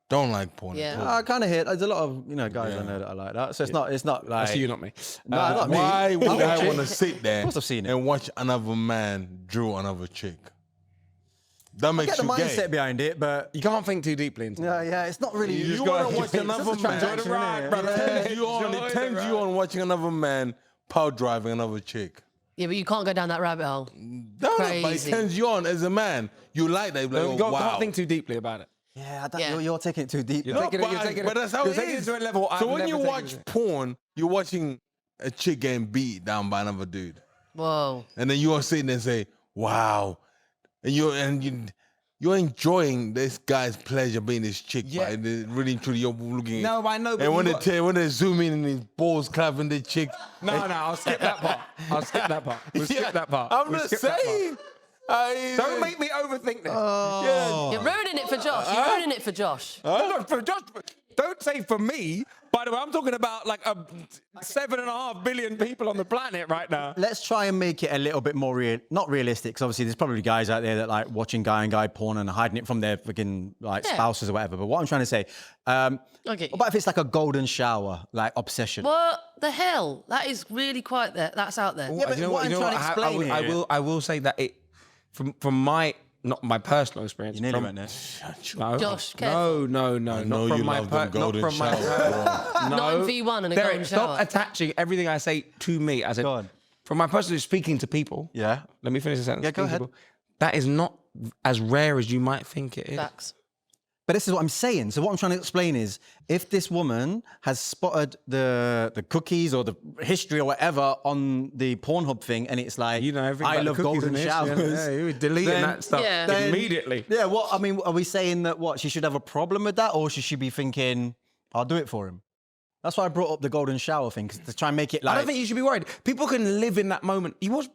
Don't like porn. Yeah. at all. I kind of hear. There's a lot of guys I know that are like that. So it's not. It's not like. That's you, not me. No, not me. Why would I'll I watch it. want to sit there course I've seen it. and watch another man drill another chick? That I makes get the you mindset gay. behind it, but You can't think too deeply into it. yeah, it's not really. You gotta want to keep watch it- another it's just a man. transaction, innit? It turns you on watching another man power driving another chick. Yeah, but you can't go down that rabbit hole. No, but it Crazy. turns you on as a man. You like that. You're You like, can't wow. think too deeply about it. Yeah, Yeah. You're taking it too deep. You're though. taking it- you're taking it- But that's how you're it taking it is. to a level So I've when you never watch taken it. porn, you're watching a chick getting beat down by another dude, Whoa. and then you are sitting there and say, "Wow," and you're enjoying this guy's pleasure being this chick. Yeah. Right? Really, truly, you're looking. No, I know, but And when you when they zoom in and his balls clapping the chick. No, I'll skip that part. I'll skip that part. We'll skip that part. I'm We'll just skip that part. saying. Don't make me overthink this. You're ruining it for Josh. You're ruining it for Josh. No, for Josh, don't say for me. By the way, I'm talking about like 7.5 billion people on the planet right now. Let's try and make it a little bit more not realistic, because obviously there's probably guys out there that like watching guy and guy porn and hiding it from their freaking like spouses or whatever. But what I'm trying to say, Okay. what about if it's like a golden shower, like obsession? What the hell? That is really quite there. That's out there. Yeah, but what I'm trying to explain here- I will say that it from my not my personal experience. You nearly went there. No, Josh, no, careful. no, no. I Not know from you my love them golden not from my shower, no. 9v1 and a Derek, golden stop shower. attaching everything I say to me. As Go on. from my personal speaking to people. Yeah. Let me finish the sentence. Yeah, go Speaking to ahead. people, that is not as rare as you might think it is. Facts. But this is what I'm saying. So what I'm trying to explain is, if this woman has spotted the cookies or the history or whatever on the Pornhub thing, and it's like, You know everything I about love the cookies golden and this, showers. Yeah, you were deleting then- that stuff Yeah. then- immediately. Yeah. What I mean, are we saying that she should have a problem with that, or should she be thinking, I'll do it for him? That's why I brought up the golden shower thing, 'cause to try and make it like. I don't think you should be worried. People can live in that moment. You watch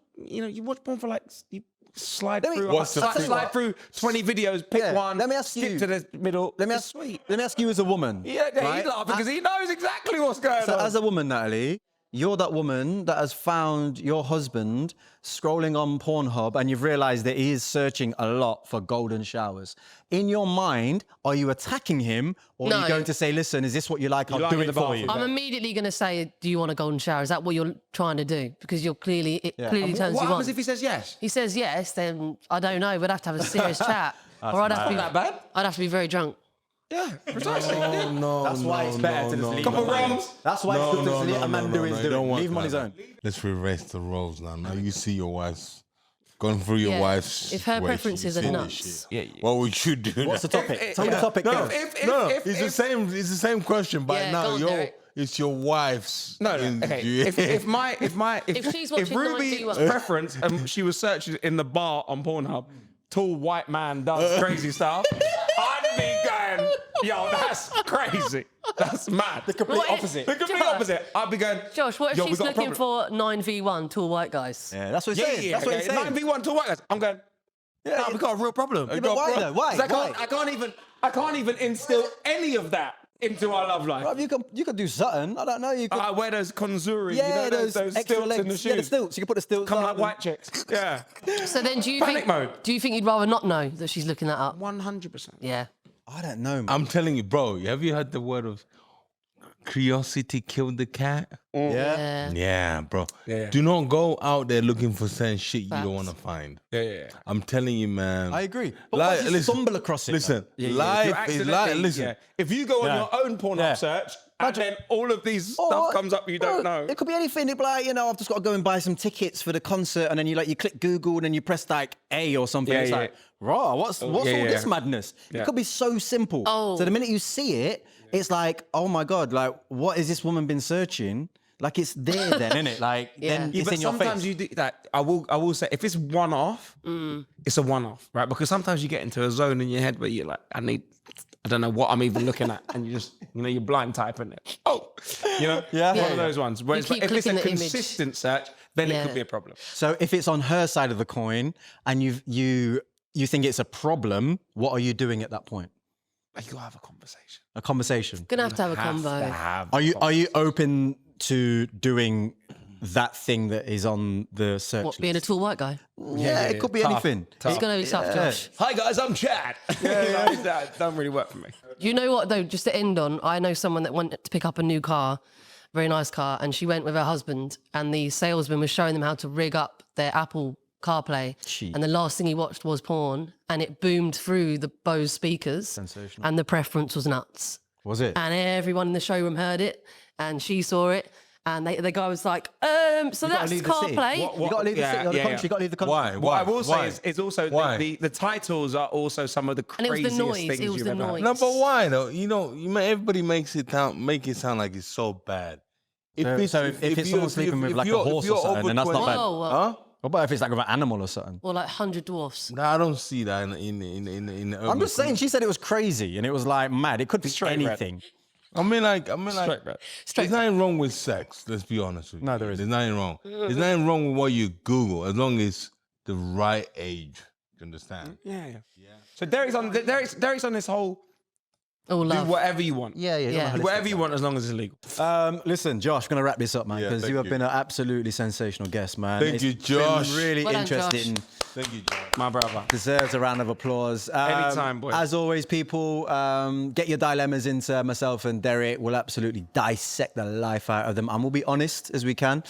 porn for like you slide Let me- through. What's the thing? slide through 20 videos, pick Yeah, one. let me ask skip you- to the middle. Let me It's ask. sweet. Let me ask you as a woman. Yeah, right? he's laughing because he knows exactly what's going So on. as a woman, Natalie, you're that woman that has found your husband scrolling on Pornhub, and you've realised that he is searching a lot for golden showers. In your mind, are you attacking him, or are No. you going to say, "Listen, is this what you like? I'll like do in it the for bathroom. you." I'm immediately going to say, do you want a golden shower? Is that what you're trying to do? Because you're clearly, it clearly turns what you on. happens if he says yes? He says yes, then I don't know. We'd have to have a serious chat. Or I'd have to be Not that bad. I'd have to be very drunk. Yeah, precisely. No, That's why it's better to just leave Couple him alone. rums. That's why it's good to let a man do his you doing. don't want Leave him on his that. own. Let's reverse the roles now. Now you see your wife's going through your Yeah. wife's. If her situation, preferences you are see nuts. this shit. Yeah. What would you do? What's the now? topic? Tell me the topic. No, first. It's the same. It's the same question, but Yeah, now go on, Derek. it's your wife's. No. Okay. If she's watching Ruby's 9v1. preference and she was searching in the bar on Pornhub, tall white man does crazy stuff, I'd be going, yo, that's crazy. That's mad. The complete What if- opposite. complete opposite. I'd be going, Josh, what if yo, we she's got a looking problem. for 9v1 tall white guys? Yeah, that's what he's saying. That's what he's saying. 9v1 tall white guys. I'm going, yeah, we got a real problem. But why though? Why? 'Cause Why? I can't even instill any of that into our love life. Bruv, you can do something. I don't know. You could. I wear those konzuri, Yeah, you know, those extra stilts legs. in the shoes. Yeah, the stilts. You can put the stilts Come on like and- white chicks. Yeah. So then do you Panic think mode. do you think you'd rather not know that she's looking that up? 100%. Yeah. I don't know, man. I'm telling you, bro. Have you heard the word of curiosity killed the cat? Yeah. Yeah, bro. Yeah. Do not go out there looking for certain shit you Facts. don't want to find. Yeah. I'm telling you, man. I agree. But what if you stumble across it? Listen, You life is accidentally- life. Listen, yeah. If you go on your own Pornhub Yeah. search and then all of these Or- stuff comes up you don't bro, know. It could be anything. It'd be like, I've just got to go and buy some tickets for the concert, and then you click Google, and then you press like A or something. Yeah, It's yeah. like, raw, what's all yeah, this yeah. madness? Yeah. It could be so simple. Oh. So the minute you see it, it's like, oh my God, like, what has this woman been searching? Like, it's there then, isn't it? Like, then Yeah, it's but in your sometimes face. you do that. I will say if it's one off, it's a one off, right? Because sometimes you get into a zone in your head where you're like, I don't know what I'm even looking at, and you just, you're blind typing it. Oh, Yeah. one of those ones. Whereas keep if it's a clicking the image. consistent search, then it Yeah. could be a problem. So if it's on her side of the coin, and you think it's a problem, what are you doing at that point? You gotta have a conversation. A conversation. Gonna have to have a combo. Are you open to doing that thing that is on the search What, being a list? tall white guy? Yeah, it could be Tough. anything. It's gonna be tough, Josh. Hi guys, I'm Chad. That don't really work for me. You know what though? Just to end on, I know someone that went to pick up a new car, very nice car, and she went with her husband, and the salesman was showing them how to rig up their Apple CarPlay, Cheap. and the last thing he watched was porn, and it boomed through the Bose speakers, Sensational. and the preference was nuts, Was it? and everyone in the showroom heard it, and she saw it, and the guy was like, so You gotta that's leave the city. CarPlay. You got to leave the city or the country. You got to leave the country. why? What I will say Why? is, it's also Why? the titles are also some of the And it was the craziest noise, things it was you've the ever heard. noise. No, but why though? Everybody makes it sound like it's so bad. If it's someone sleeping with like a horse or something, then that's not bad. Whoa, whoa. Huh? What about if it's like with an animal or something? Or like 100 dwarfs. No, I don't see that in the I'm just saying, she said it was crazy and it was like mad. It could be anything. I mean, like, Straight back. there's nothing wrong with sex. Let's be honest with you. No, there isn't. There's nothing wrong. There's nothing wrong with what you Google as long as the right age. You understand? Yeah. So Derek's on this whole All do love. whatever you want. Yeah. Do whatever you want as long as it's legal. Listen, Josh, going to wrap this up, man, because thank you have you. been an absolutely sensational guest, man. Thank you, Josh. Been really Well done, Josh. interesting. Thank you, Josh. My brother. Deserves a round of applause. Anytime, boy. As always, people, get your dilemmas into myself and Derek. We'll absolutely dissect the life out of them. And we'll be honest as we can.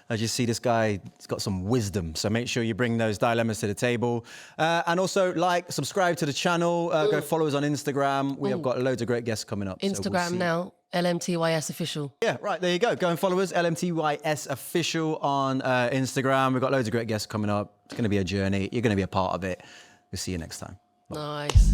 As you see, this guy, he's got some wisdom. So make sure you bring those dilemmas to the table. And also, subscribe to the channel. Go follow us on Instagram. We have got loads of great guests coming up. So we'll Instagram see. now, LMTYS official. Yeah, right, there you go. Go and follow us, LMTYS official on Instagram. We've got loads of great guests coming up. It's going to be a journey. You're going to be a part of it. We'll see you next time. Nice.